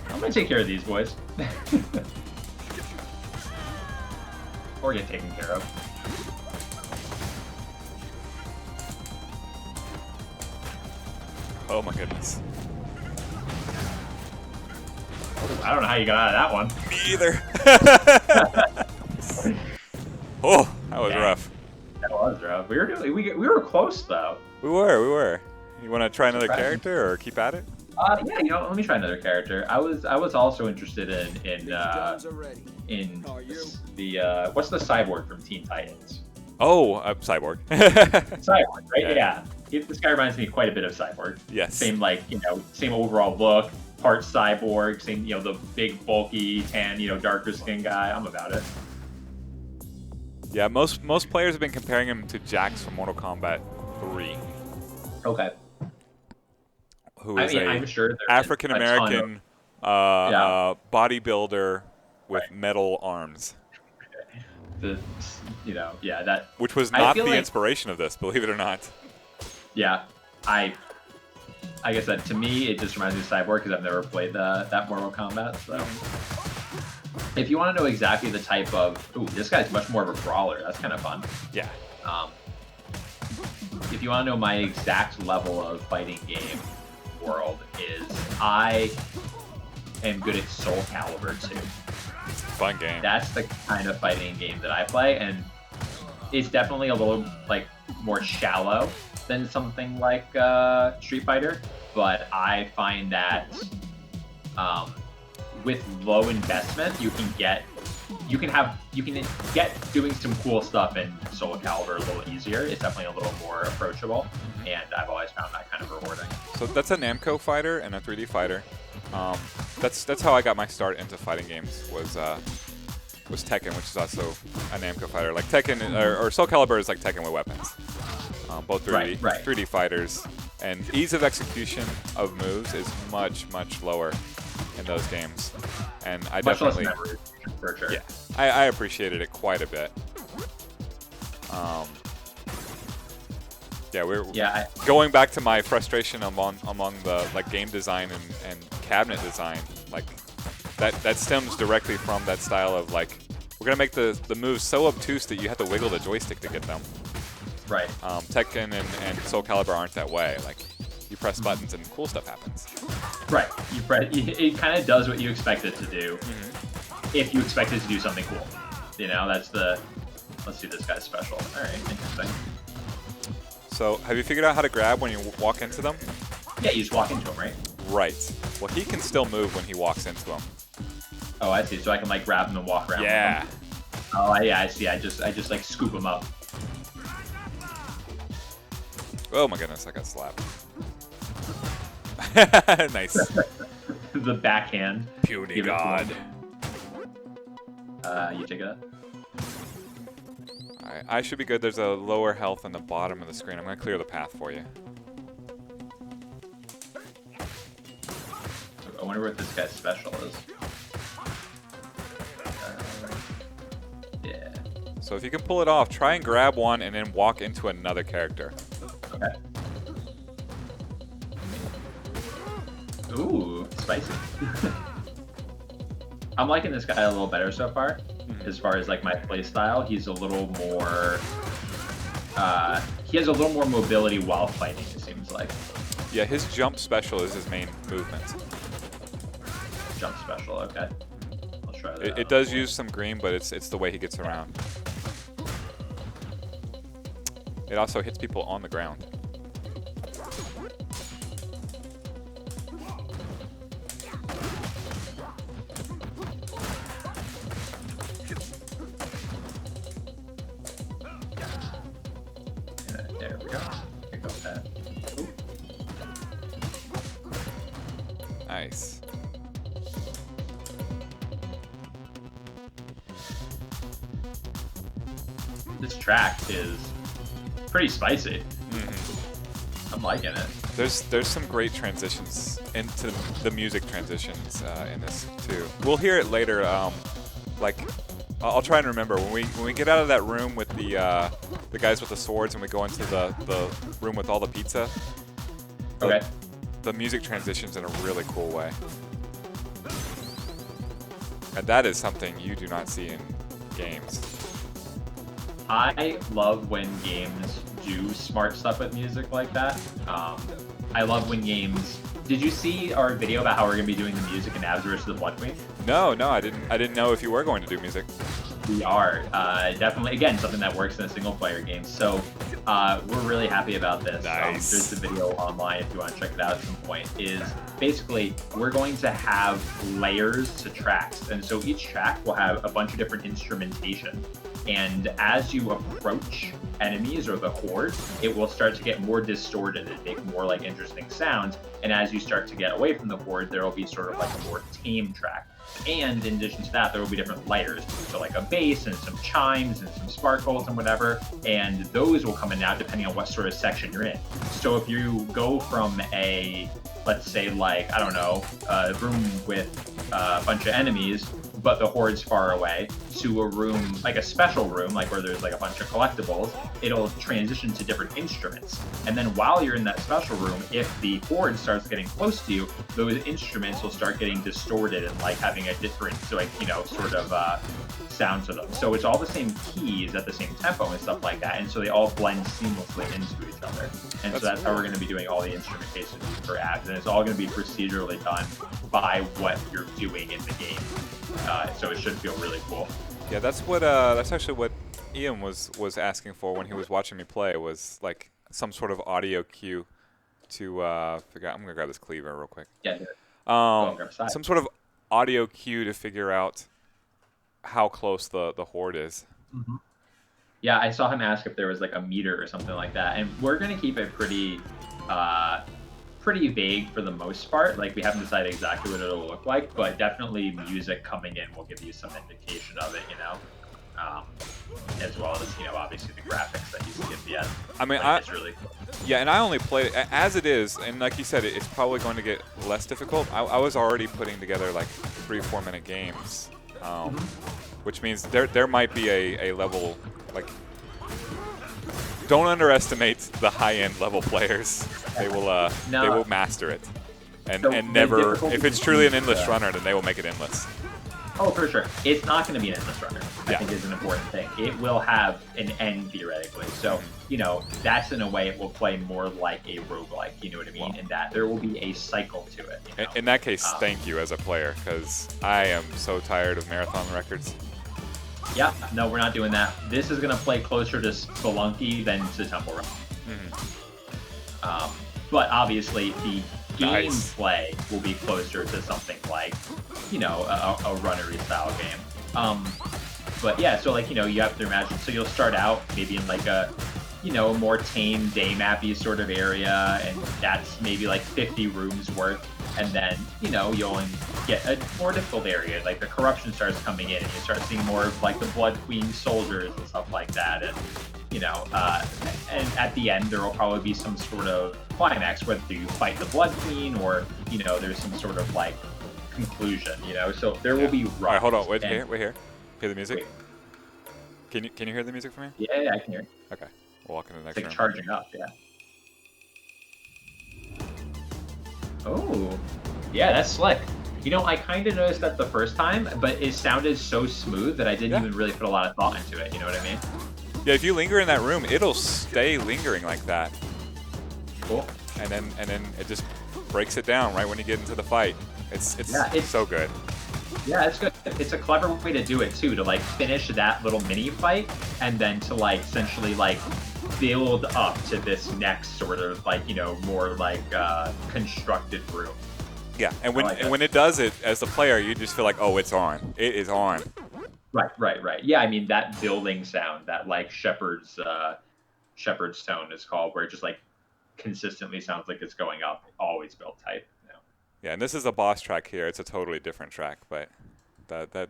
B: I'm gonna take care of these boys. Or get taken care of.
A: Oh my goodness.
B: I don't know how you got out of that one.
A: Me either. Oh, that was rough.
B: That was rough. We were close though.
A: We were. You want to try another character or keep at it?
B: Yeah, let me try another character. I was also interested in the what's the cyborg from Teen Titans?
A: Oh, Cyborg.
B: Cyborg, right? Yeah. This guy reminds me quite a bit of Cyborg.
A: Yes.
B: Same same overall look, part cyborg, same the big bulky tan, darker skin guy. I'm about it.
A: Yeah, most players have been comparing him to Jax from Mortal Kombat 3.
B: Okay.
A: Who is
B: I'm sure
A: African American bodybuilder with metal arms. Which was not the inspiration of this, believe it or not.
B: Yeah, I guess that to me it just reminds me of Cyborg because I've never played that Mortal Kombat. So, if you want to know exactly the type of, this guy's much more of a brawler. That's kind of fun.
A: Yeah.
B: If you want to know my exact level of fighting game world is, I am good at Soul Calibur 2.
A: Fun game.
B: That's the kind of fighting game that I play, and it's definitely a little more shallow than something like Street Fighter, but I find that with low investment, you can get doing some cool stuff in Soul Calibur a little easier. It's definitely a little more approachable, and I've always found that kind of rewarding.
A: So that's a Namco fighter and a 3D fighter. That's how I got my start into fighting games. Was Tekken, which is also a Namco fighter. Like Tekken or Soul Calibur is like Tekken with weapons. Both 3D fighters, and ease of execution of moves is much lower in those games. And I
B: much
A: definitely,
B: less memory, for sure.
A: Yeah, I appreciated it quite a bit. Yeah, going back to my frustration among the like game design and cabinet design, like that stems directly from that style of like we're gonna make the moves so obtuse that you have to wiggle the joystick to get them.
B: Right.
A: Tekken and Soul Calibur aren't that way. Like you press buttons and cool stuff happens.
B: Right. It kind of does what you expect it to do. If you expect it to do something cool, you know, that's the. Let's see this guy's special. All right, interesting.
A: So, have you figured out how to grab when you walk into them?
B: Yeah, you just walk into him, right?
A: Right. Well, he can still move when he walks into them.
B: Oh, I see. So I can like grab him and walk around.
A: Yeah.
B: With him. Oh, yeah, I see. I just like scoop him up.
A: Oh my goodness, I got slapped. Nice.
B: The backhand.
A: Puny god.
B: You take it.
A: Alright, I should be good. There's a lower health on the bottom of the screen. I'm going to clear the path for you.
B: I wonder what this guy's special is. Yeah.
A: So if you can pull it off, try and grab one and then walk into another character.
B: Okay. Ooh, spicy. I'm liking this guy a little better so far. As far as like my play style, he's a little more. He has a little more mobility while fighting. It seems like.
A: Yeah, his jump special is his main movement.
B: Jump special, okay. I'll try that.
A: It does use some green, but it's the way he gets around. It also hits people on the ground.
B: There we go. Pick up that. Ooh.
A: Nice.
B: This track is pretty spicy. I'm liking it.
A: There's some great transitions into the music transitions in this too. We'll hear it later. Like I'll try and remember when we get out of that room with the guys with the swords and we go into the room with all the pizza.
B: Okay.
A: The music transitions in a really cool way, and that is something you do not see in games.
B: I love when games do smart stuff with music like that. I love when games. Did you see our video about how we're gonna be doing the music in Abs vs. the Blood Queen?
A: No, I didn't know if you were going to do music.
B: We are definitely again something that works in a single player game. So we're really happy about this.
A: Nice.
B: There's the video online if you want to check it out at some point. Is basically we're going to have layers to tracks, and so each track will have a bunch of different instrumentation. And as you approach enemies or the horde, it will start to get more distorted and make more like interesting sounds. And as you start to get away from the horde, there will be sort of like a more tame track. And in addition to that, there will be different layers. So like a bass and some chimes and some sparkles and whatever. And those will come in now depending on what sort of section you're in. So if you go from a, let's say like, I don't know, a room with a bunch of enemies, but the horde's far away, to a room, like a special room, like where there's like a bunch of collectibles, it'll transition to different instruments. And then while you're in that special room, if the horde starts getting close to you, those instruments will start getting distorted and like having a different, so like, you know, sort of sound to them. So it's all the same keys at the same tempo and stuff like that. And so they all blend seamlessly into each other. And so that's how we're going to be doing all the instrumentation for Abs. And it's all going to be procedurally done by what you're doing in the game. So it should feel really cool.
A: Yeah, that's actually what Ian was asking for when he was watching me play, was like some sort of audio cue to figure out. I'm gonna grab this cleaver real quick.
B: Yeah. grab side.
A: Some sort of audio cue to figure out how close the horde is.
B: Mm-hmm. Yeah, I saw him ask if there was like a meter or something like that, and we're gonna keep it pretty vague for the most part. Like we haven't decided exactly what it'll look like, but definitely music coming in will give you some indication of it, as well as obviously the graphics that you see at the end.
A: I mean,
B: it's really cool.
A: Yeah, and I only played it as it is, and like you said, it's probably going to get less difficult. I was already putting together like 3-4 minute games, which means there might be a level like. Don't underestimate the high-end level players. They will master it, and never. If it's truly an endless runner, then they will make it endless.
B: Oh, for sure. It's not going to be an endless runner. I think is an important thing. It will have an end theoretically. So, that's in a way it will play more like a roguelike, you know what I mean? In that there will be a cycle to it.
A: In that case, thank you as a player, because I am so tired of marathon records.
B: Yeah, no, we're not doing that. This is going to play closer to Spelunky than to Temple Run. But obviously, the gameplay will be closer to something like, a runnery style game. But yeah, so like, you have to imagine, so you'll start out maybe in like a, more tame day mappy sort of area, and that's maybe like 50 rooms worth. And then, you'll get a more difficult area, like the corruption starts coming in, and you start seeing more of like the Blood Queen soldiers and stuff like that. And, and at the end, there will probably be some sort of climax, whether you fight the Blood Queen or, there's some sort of like conclusion, so there will be runs.
A: All right, hold on, wait here. Hear the music?
B: Wait.
A: Can you hear the music from here?
B: Yeah, I can hear.
A: Okay, we'll walk in the next
B: room.
A: room.
B: Charging up, yeah. Oh, yeah, that's slick. I kind of noticed that the first time, but it sounded so smooth that I didn't even really put a lot of thought into it. You know what I mean?
A: Yeah, if you linger in that room, it'll stay lingering like that.
B: Cool.
A: And then it just breaks it down right when you get into the fight. It's so good.
B: Yeah, it's good. It's a clever way to do it too, to like finish that little mini fight and then to like essentially like build up to this next sort of like, more like constructed room.
A: Yeah, and when it does it as the player, you just feel like, oh, it's on. It is on.
B: Right. Yeah, I mean that building sound, that like shepherd's tone is called, where it just like consistently sounds like it's going up, always built type.
A: Yeah, and this is a boss track here. It's a totally different track, but that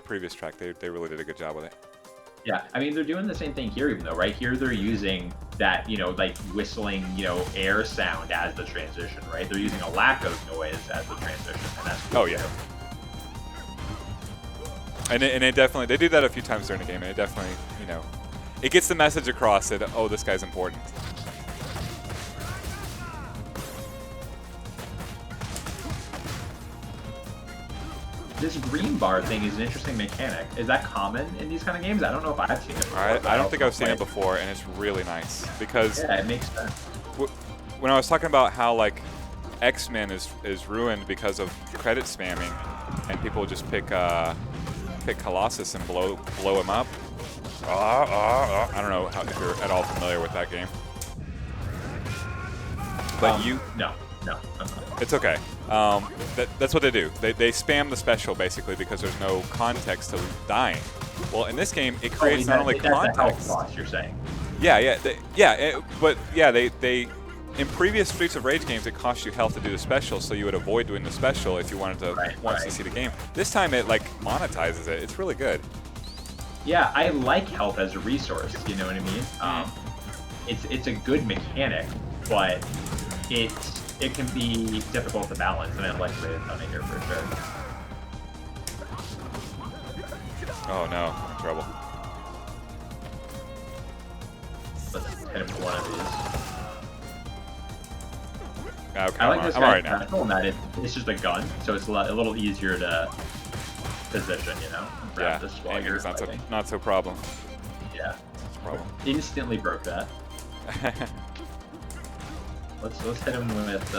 A: previous track, they really did a good job with it.
B: Yeah, I mean, they're doing the same thing here, even though, right? Here they're using that, like whistling, air sound as the transition, right? They're using a lack of noise as the transition, and that's cool.
A: Oh, yeah. And it definitely, they do that a few times during the game, and it definitely, it gets the message across that, oh, this guy's important.
B: This green bar thing is an interesting mechanic. Is that common in these kind of games? I don't know if I've seen it before.
A: I don't think I've seen it before, and it's really nice because
B: yeah, it makes sense.
A: When I was talking about how like X-Men is ruined because of credit spamming, and people just pick Colossus and blow him up. I don't know if you're at all familiar with that game, but
B: no.
A: It's okay. That's what they do. They spam the special basically because there's no context to dying. Well, in this game, it creates not only context.
B: That's the health cost, you're saying.
A: They in previous Streets of Rage games, it cost you health to do the special, so you would avoid doing the special if you wanted to see the game. This time, it like monetizes it. It's really good.
B: Yeah, I like health as a resource. You know what I mean? It's a good mechanic, but it can be difficult to balance, and I like the way it's done it here for sure.
A: Oh no, I'm in trouble.
B: Let's hit him with one of these.
A: Okay,
B: I like this
A: I'm
B: guy's
A: alright now.
B: special in that it's just a gun, so it's a little easier to position,
A: Yeah,
B: this while you're fighting.
A: not so problem.
B: Yeah.
A: It's a problem.
B: Instantly broke that. Let's hit him with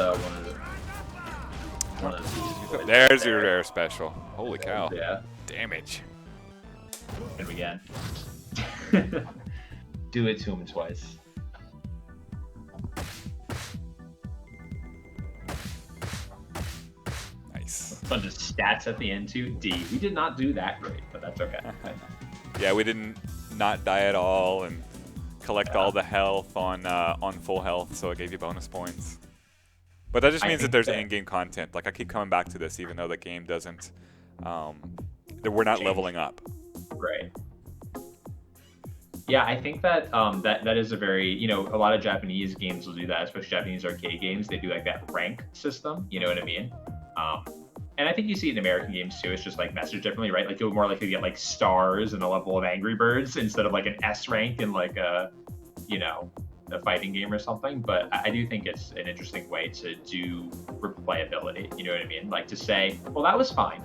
B: one of these.
A: There's your air special. Holy cow.
B: Yeah.
A: Damage.
B: Hit him again. Do it to him twice. bunch of stats at the end too. D. We did not do that great, but that's okay.
A: Yeah, we didn't not die at all and collect all the health on full health, so it gave you bonus points. But that just means that there's in-game content. Like I keep coming back to this, even though the game doesn't. That we're not leveling up.
B: Right. Yeah, I think that that is a very, a lot of Japanese games will do that, especially Japanese arcade games. They do like that rank system. You know what I mean? And I think you see it in American games too. It's just like messaged differently, right? Like you're more likely to get like stars in a level of Angry Birds instead of like an S rank in like a fighting game or something. But I do think it's an interesting way to do replayability. You know what I mean? Like to say, well, that was fine,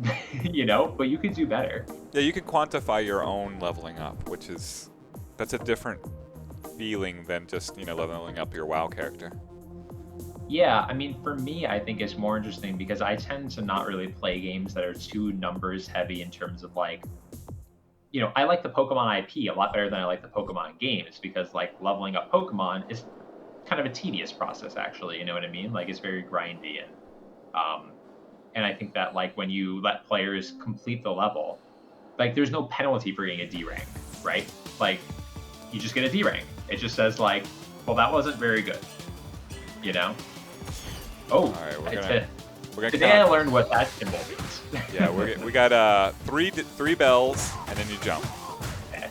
B: but you could do better.
A: Yeah, you can quantify your own leveling up, that's a different feeling than just leveling up your WoW character.
B: Yeah, I mean, for me, I think it's more interesting because I tend to not really play games that are too numbers heavy in terms of like, I like the Pokemon IP a lot better than I like the Pokemon games because like leveling up Pokemon is kind of a tedious process, actually. You know what I mean? Like it's very grindy and I think that like when you let players complete the level, like there's no penalty for getting a D rank, right? Like you just get a D rank. It just says like, well, that wasn't very good, Oh,
A: all right, we're gonna
B: today I learned what that symbol means.
A: Yeah, we got three bells, and then you jump.
B: Okay.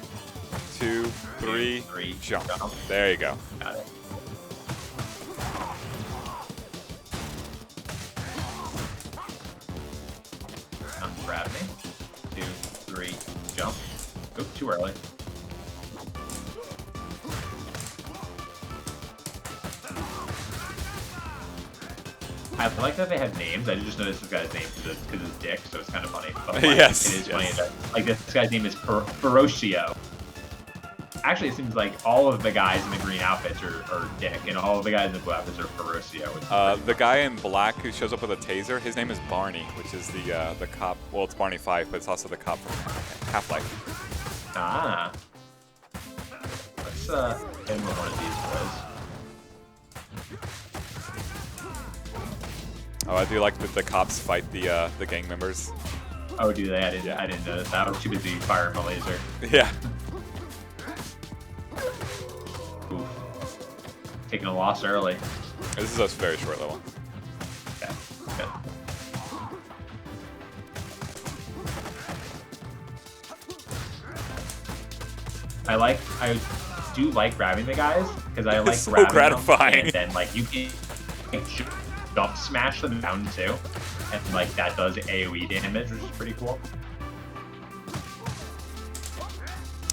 A: 2, 3, jump. There you go.
B: Got it. Grab me. 2, 3, jump. Oop, too early. I like that they have names. I just noticed this guy's name because it's Dick, so it's kind of funny. But
A: Yes.
B: It is funny that like this guy's name is Ferocio. Actually, it seems like all of the guys in the green outfits are Dick, and all of the guys in the blue outfits are Ferocio.
A: The guy in black who shows up with a taser, his name is Barney, which is the cop. Well, it's Barney 5, but it's also the cop from Half-Life.
B: Ah. Let's end with one of these boys.
A: Oh, I do like that the cops fight the gang members.
B: Oh, do they? I didn't notice that. I was too busy firing my laser.
A: Yeah.
B: Oof. Taking a loss early.
A: This is a very short level.
B: Okay, good. I do like grabbing the guys because I like
A: so
B: grabbing
A: gratifying.
B: them, and then like you can jump smash them down too, and like that does AOE damage, which is pretty cool.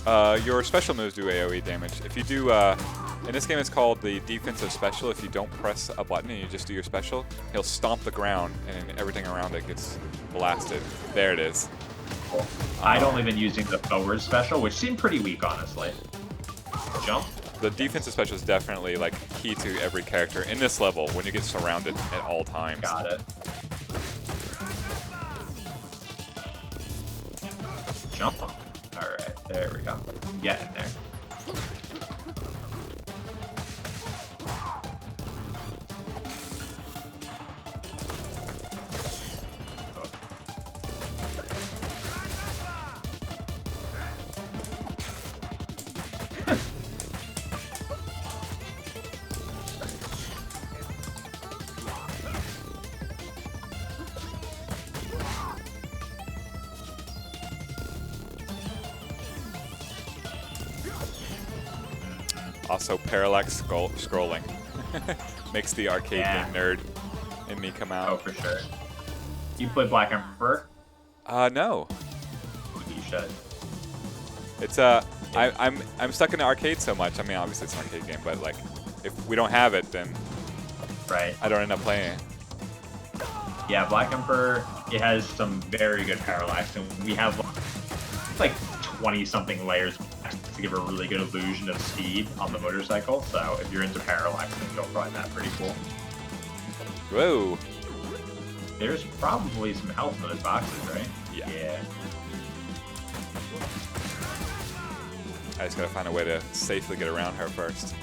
A: Your special moves do AoE damage. If you do, in this game it's called the defensive special. If you don't press a button and you just do your special, he'll stomp the ground and everything around it gets blasted. There it is.
B: Cool. I'd only been using the forward special, which seemed pretty weak, honestly. Jump.
A: The defensive special is definitely like key to every character in this level when you get surrounded at all times.
B: Got it. Jump. Alright, there we go. Get in there.
A: Also, parallax scrolling makes the arcade game nerd in me come out.
B: Oh, for sure. You play Black Emperor?
A: No.
B: You should.
A: It's I'm stuck in the arcade so much. I mean, obviously it's an arcade game, but like, if we don't have it, then
B: right.
A: I don't end up playing it.
B: Yeah, Black Emperor, it has some very good parallax, and we have like 20-something layers to give a really good illusion of speed on the motorcycle. So if you're into parallax, then you'll find that pretty cool.
A: Whoa.
B: There's probably some health in those boxes, right?
A: Yeah. I just gotta find a way to safely get around her first.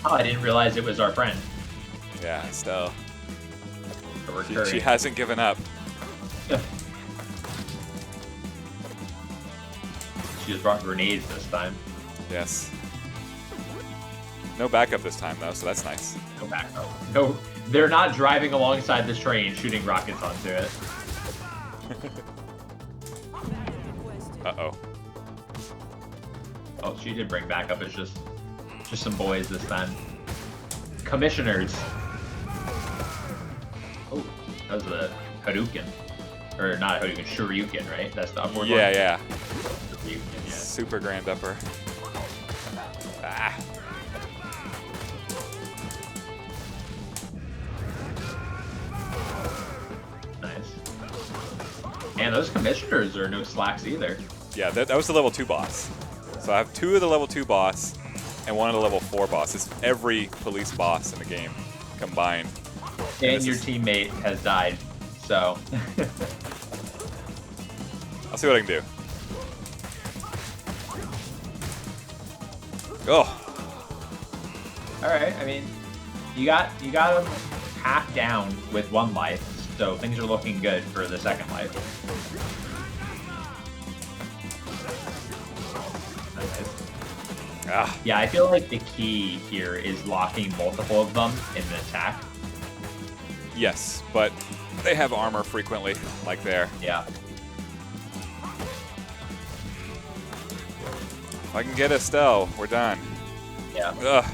B: Oh, I didn't realize it was our friend.
A: Yeah, still.
B: She
A: She hasn't given up.
B: She just brought grenades this time.
A: Yes. No backup this time, though, so that's nice.
B: No backup. No, they're not driving alongside this train shooting rockets onto it.
A: Uh-oh.
B: Oh, she did bring backup. It's just some boys this time. Commissioners. Oh, that was a Hadouken. Or not a Hadouken, Shoryuken, right? That's the upward one?
A: Yeah.
B: Shoryuken, yeah.
A: Super grand upper. Ah.
B: Nice. And those commissioners are no slacks either.
A: Yeah, that was the level 2 boss. So I have 2 of the level 2 boss and 1 of the level 4 boss. It's every police boss in the game combined.
B: And your teammate has died, so.
A: I'll see what I can do. Oh.
B: Alright, I mean, you got him half down with 1 life, so things are looking good for the second life.
A: Ah.
B: Yeah, I feel like the key here is locking multiple of them in an attack.
A: Yes, but they have armor frequently, like there.
B: Yeah.
A: If I can get Estelle, we're done.
B: Yeah.
A: Ugh.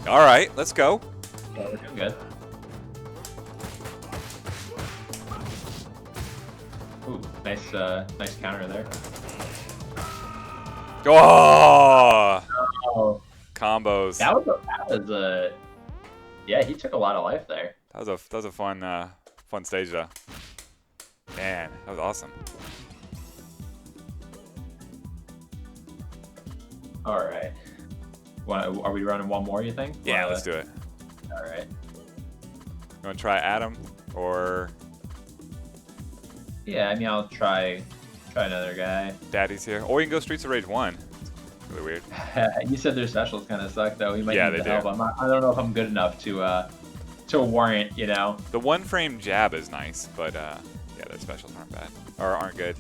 A: All right, let's go.
B: Yeah, we're doing good. Ooh, nice counter there.
A: Oh!
B: Oh,
A: Combos.
B: that was a yeah. He took a lot of life there.
A: That was a fun stage though. Man, that was awesome.
B: All right. Are we running one more? You think?
A: Yeah, let's do it.
B: All right.
A: You want to try Adam or
B: Yeah, I mean, I'll try another guy.
A: Daddy's here, or you can go Streets of Rage 1. It's really weird.
B: You said their specials kind of suck, though. We might
A: Yeah,
B: need
A: they
B: the help.
A: do.
B: I don't know if I'm good enough to warrant, you know.
A: The 1-frame jab is nice, but yeah, their specials aren't bad or aren't good.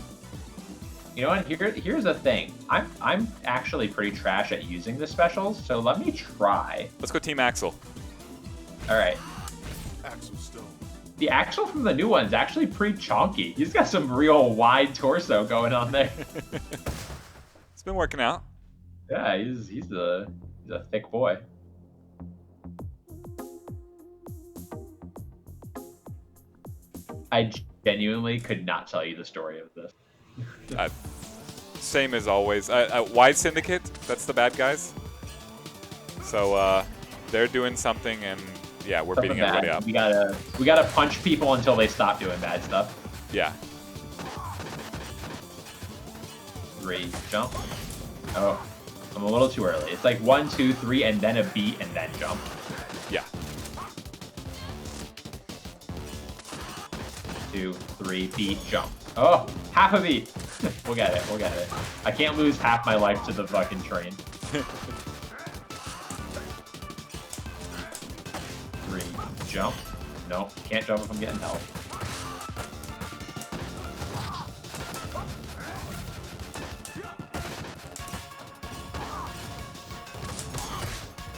B: You know what? Here's the thing. I'm actually pretty trash at using the specials, so let me try.
A: Let's go Team Axel.
B: All right.
C: Axel Stone.
B: The Axel from the new one's actually pretty chonky. He's got some real wide torso going on there.
A: It's been working out.
B: Yeah, he's a thick boy. I genuinely could not tell you the story of this.
A: Same as always. Wide Syndicate, that's the bad guys. So they're doing something, and yeah, we're beating everybody up.
B: We gotta punch people until they stop doing bad stuff.
A: Yeah.
B: 3, jump. Oh, I'm a little too early. It's like 1, 2, 3, and then a beat, and then jump.
A: Yeah.
B: 2, 3, beat, jump. Oh, half a beat. We'll get it. We'll get it. I can't lose half my life to the fucking train. 3, jump. Nope, can't jump if I'm getting help.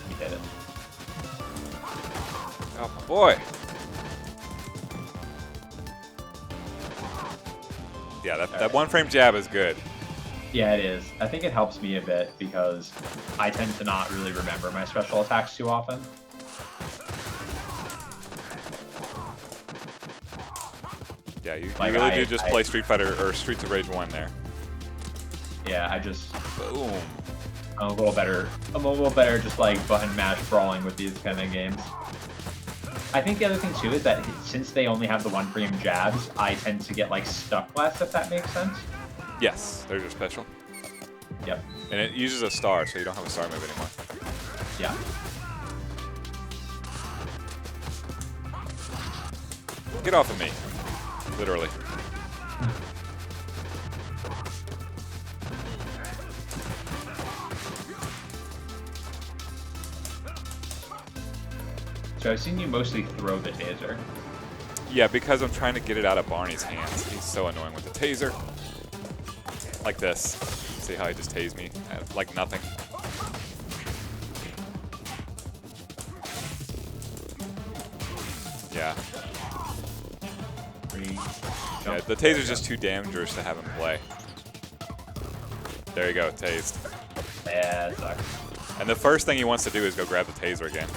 B: You did it.
A: Oh boy. Yeah, that 1-frame jab is good.
B: Yeah, it is. I think it helps me a bit because I tend to not really remember my special attacks too often.
A: Yeah, you
B: Like,
A: really do just play Street Fighter or Streets of Rage 1 there.
B: Yeah, I just
A: Boom.
B: I'm a little better just like button mash brawling with these kind of games. I think the other thing too is that since they only have the 1-frame jabs, I tend to get like stuck less, if that makes sense.
A: Yes, there's your special.
B: Yep.
A: And it uses a star, so you don't have a star move anymore.
B: Yeah.
A: Get off of me. Literally.
B: So I've seen you mostly throw the taser.
A: Yeah, because I'm trying to get it out of Barney's hands. He's so annoying with the taser. Like this. See how he just tased me? Like nothing. Yeah. Yeah, the taser's just too dangerous to have him play. There you go, tased.
B: Yeah, it sucks.
A: And the first thing he wants to do is go grab the taser again.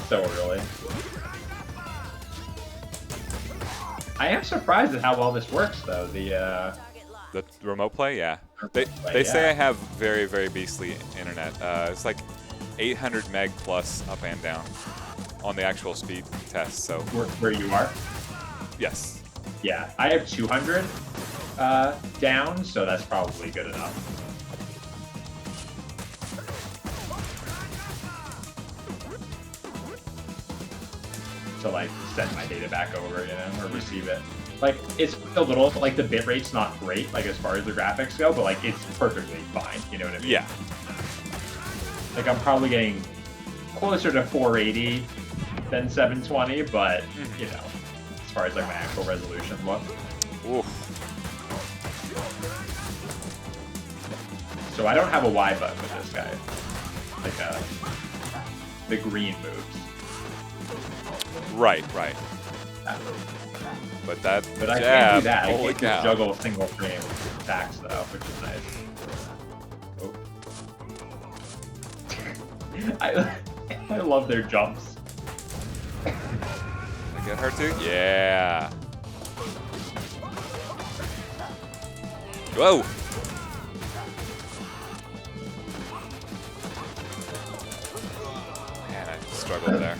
B: So early. I am surprised at how well this works, though. The
A: remote play, yeah. They say I have very, very beastly internet. It's like 800 meg plus up and down on the actual speed test. So
B: where you are?
A: Yes.
B: Yeah, I have 200 down, so that's probably good enough. To like send my data back over, you know, or receive it. Like it's a little, like the bit rate's not great, like as far as the graphics go, but like it's perfectly fine. You know what I mean?
A: Yeah.
B: Like I'm probably getting closer to 480 than 720, but you know, as far as like my actual resolution look.
A: Oof.
B: So I don't have a Y button with this guy. Like the green moves.
A: Right. But that
B: But I
A: jab,
B: can't do that. I
A: holy
B: can't
A: cow.
B: just juggle single frame attacks though, which is nice. I love their jumps.
A: I get her too? Yeah. Whoa. Man, I struggled there.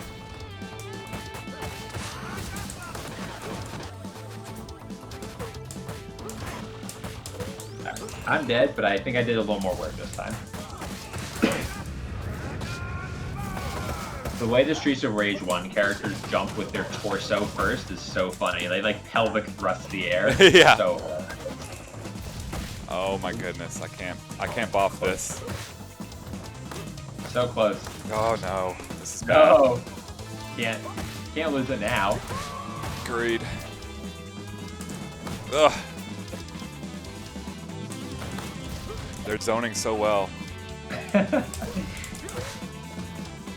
B: I'm dead, but I think I did a little more work this time. The way the Streets of Rage 1 characters jump with their torso first is so funny. They like pelvic thrust the air.
A: Yeah.
B: So,
A: Oh my goodness, I can't buff this.
B: so close.
A: Oh no, this is bad.
B: No. Can't lose it now.
A: Agreed. Ugh. They're zoning so well.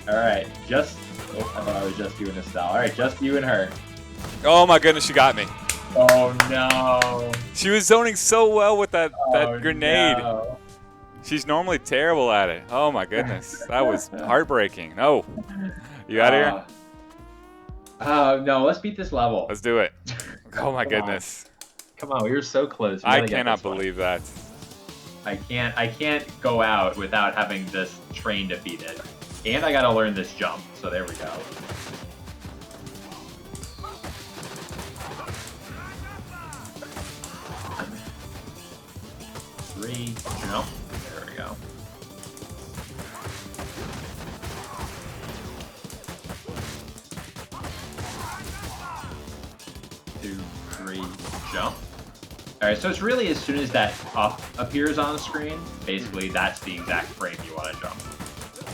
B: Alright, just... Oh, I thought I was just you and Estelle. Alright, just you and her.
A: Oh my goodness, she got me.
B: Oh no.
A: She was zoning so well with that
B: Oh,
A: grenade.
B: No.
A: She's normally terrible at it. Oh my goodness, that was heartbreaking. No. You out of here?
B: No, let's beat this level.
A: Let's do it. Oh my
B: Come
A: goodness.
B: Come on, we were so close. We
A: I
B: gotta get
A: cannot
B: this one.
A: believe that.
B: I can't go out without having this train defeated. And I gotta learn this jump, so there we go. Three, jump. There we go. Two, three, jump. Alright, so it's really as soon as that up appears on the screen, basically that's the exact frame you want to jump.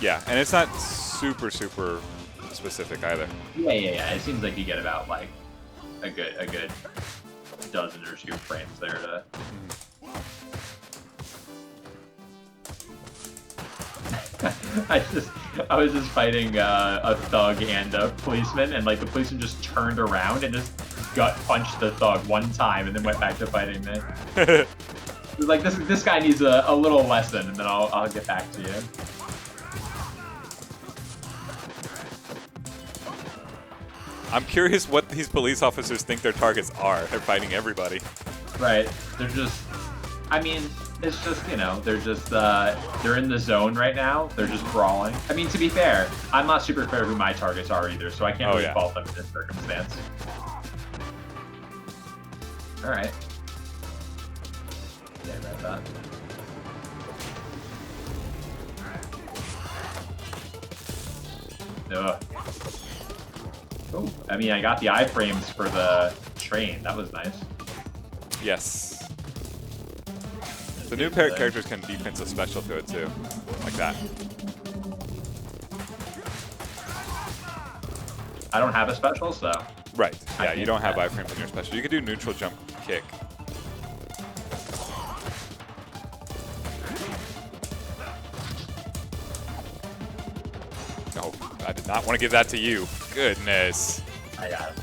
A: Yeah, and it's not super specific either.
B: Yeah. It seems like you get about like a good dozen or two frames there to. I was just fighting a thug and a policeman, and like the policeman just turned around and just gut punched the thug one time, and then went back to fighting me. It was like this guy needs a little lesson, and then I'll get back to you.
A: I'm curious what these police officers think their targets are. They're fighting everybody.
B: Right. They're just. I mean, it's just, you know, they're just, they're in the zone right now. They're just brawling. I mean, to be fair, I'm not super fair who my targets are either, so I can't really fault them in this circumstance. Alright. Yeah, I read that. Ugh. Oh, I mean, I got the iframes for the train. That was nice.
A: Yes. The new pair characters can defensive special to it too, like that.
B: I don't have a special, so.
A: Right. Yeah, you don't have iframes in your special. You could do neutral jump kick. No, I did not want to give that to you. Goodness.
B: I got it.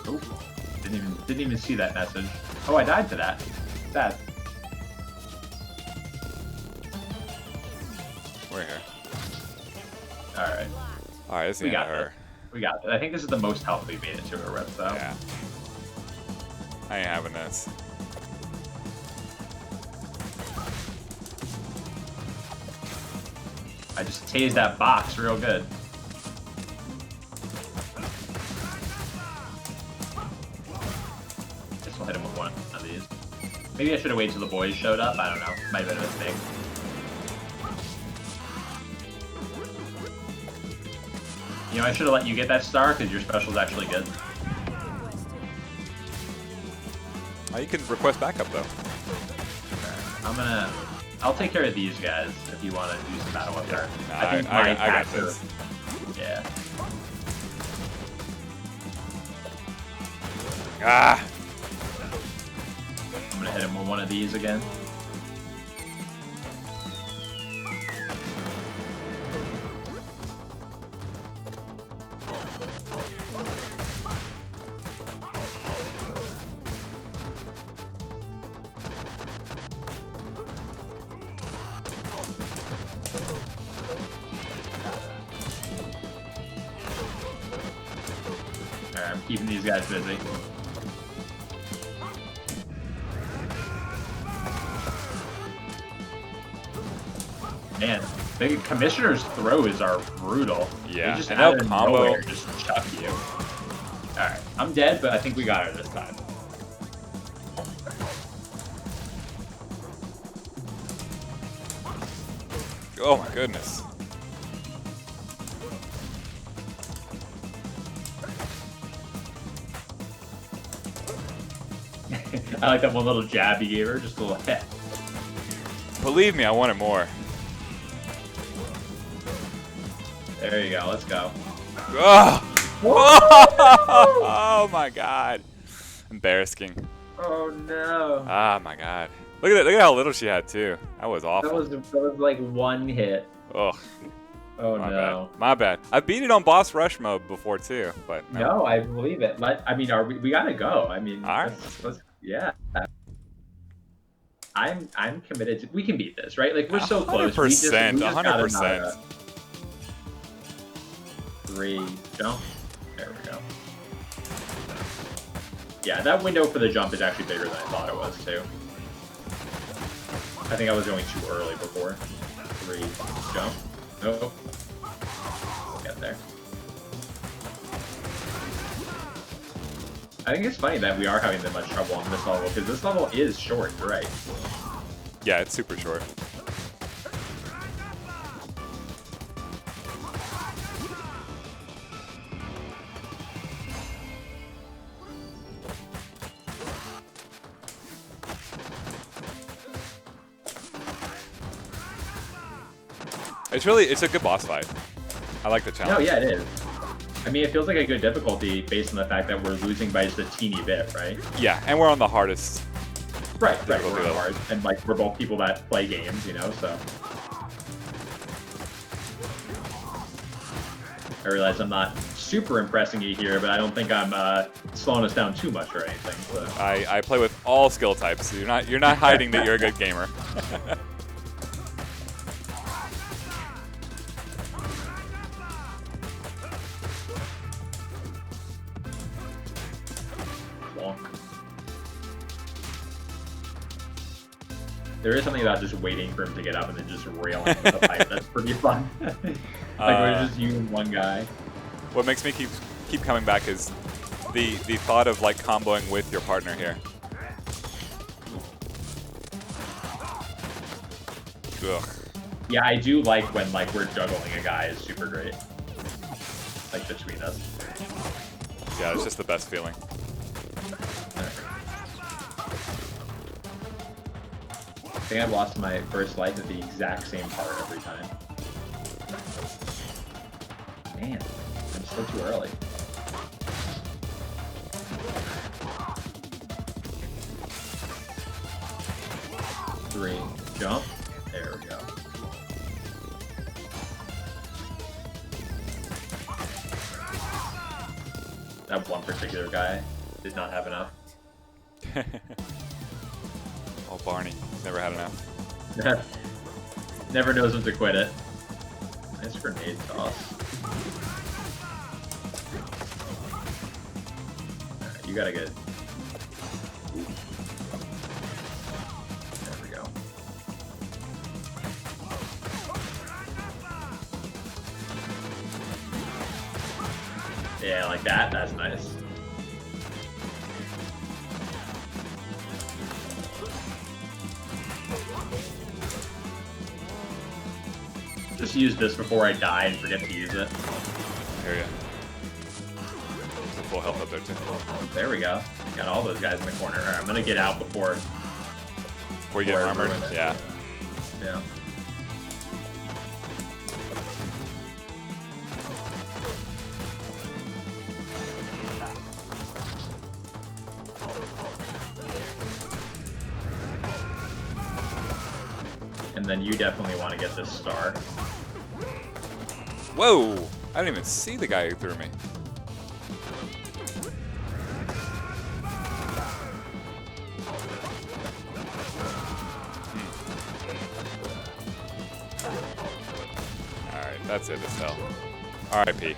B: Oh, didn't even see that message. Oh, I died to that. Sad.
A: We're here.
B: All right.
A: All right, this is the end of her.
B: We got it. I think this is the most health we've made into a rip, though.
A: Yeah. I ain't having this.
B: I just tased that box real good. Guess we'll hit him with one of these. Maybe I should have waited till the boys showed up. I don't know. Might have been a mistake. You know, I should have let you get that star because your special's actually good.
A: You can request backup though.
B: I'll take care of these guys if you want to do some battle with her.
A: I got this.
B: Yeah.
A: Ah!
B: I'm gonna hit him with one of these again. Alright, I'm keeping these guys busy. Man, the commissioner's throws are brutal.
A: Yeah,
B: They just
A: and
B: out
A: they'll
B: of
A: combo.
B: nowhere just chuck you. Alright, I'm dead, but I think we got her this time.
A: Oh my goodness.
B: I like that one little jab he gave her, just a little hit.
A: Believe me, I wanted more.
B: There you go, let's go.
A: Oh, oh my god. Embarrassing.
B: Oh no.
A: Ah my god. Look at that, look at how little she had too. That was awful.
B: That was like one hit.
A: Ugh.
B: Oh
A: My
B: no.
A: bad. My bad. I've beat it on boss rush mode before too, but no.
B: No, I believe it. I mean, we gotta go. I mean,
A: All right.
B: yeah. I'm committed to. We can beat this, right? Like we're so close.
A: 100%. 100%.
B: Gotta 3 jump. There we go. Yeah, that window for the jump is actually bigger than I thought it was too. I think I was going too early before. 3 jump. Nope. Get there. I think it's funny that we are having that much trouble on this level, because this level is short, you're right.
A: Yeah, it's super short. It's a good boss fight. I like the challenge.
B: No, yeah, it is. I mean, it feels like a good difficulty based on the fact that we're losing by just a teeny bit, right?
A: Yeah, and we're on the hardest.
B: Right,
A: Difficulty
B: we're
A: level.
B: hard, and like we're both people that play games, you know, so. I realize I'm not super impressing you here, but I don't think I'm slowing us down too much or anything. So.
A: I play with all skill types. So you're not hiding that you're a good gamer.
B: There is something about just waiting for him to get up and then just railing with the pipe. That's pretty fun. Like we're just you and one guy.
A: What makes me keep coming back is the thought of like comboing with your partner here. Ugh.
B: Yeah, I do like when like we're juggling a guy is super great. like between us.
A: Yeah, it's just the best feeling.
B: I think I've lost my first life at the exact same part every time. Man, I'm still too early. Three, jump. There we go. That one particular guy did not have enough.
A: Oh, Barney. Never had enough.
B: Never knows when to quit it. Nice grenade toss. Alright, you gotta get. There we go. Yeah, like that. That's nice. Just use this before I die and forget to use it.
A: Here you. Some full health up there too.
B: There we go. Got all those guys in the corner. Alright, I'm gonna get out before
A: Before you get
B: I
A: armored?
B: ruin it.
A: Yeah.
B: Yeah. And then you definitely want to get this star.
A: Whoa! I didn't even see the guy who threw me. Alright, that's it, Estelle. R.I.P.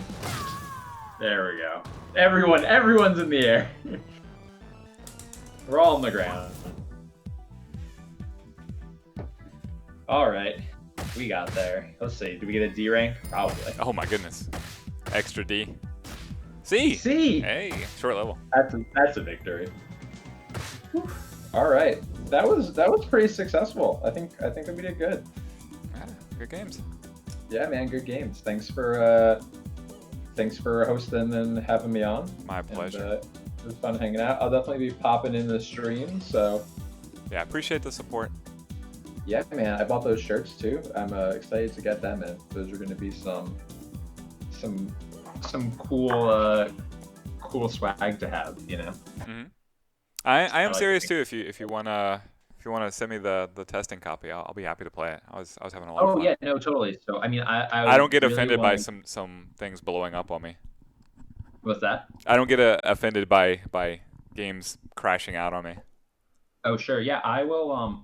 B: There we go. Everyone's in the air. We're all on the ground. Alright. We got there. Let's see. Did we get a D rank? Probably.
A: Oh my goodness. Extra D. C!
B: C!
A: Hey, short level.
B: That's a victory. Alright. That was pretty successful. I think that we did good.
A: Yeah, good games.
B: Yeah, man, good games. Thanks for hosting and having me on.
A: My pleasure.
B: And, it was fun hanging out. I'll definitely be popping in the stream, so
A: Yeah, appreciate the support.
B: yeah, man. I bought those shirts too. I'm excited to get them in. Those are going to be some cool swag to have, you know.
A: Mm-hmm. I am
B: like
A: serious
B: it.
A: too. If you wanna send me the testing copy, I'll be happy to play it. I was having a lot of
B: Oh
A: fun.
B: yeah, no, totally. So I mean,
A: I don't get
B: really
A: offended by
B: wanna-
A: some things blowing up on me.
B: What's that?
A: I don't get offended by games crashing out on me.
B: Oh sure, yeah. I will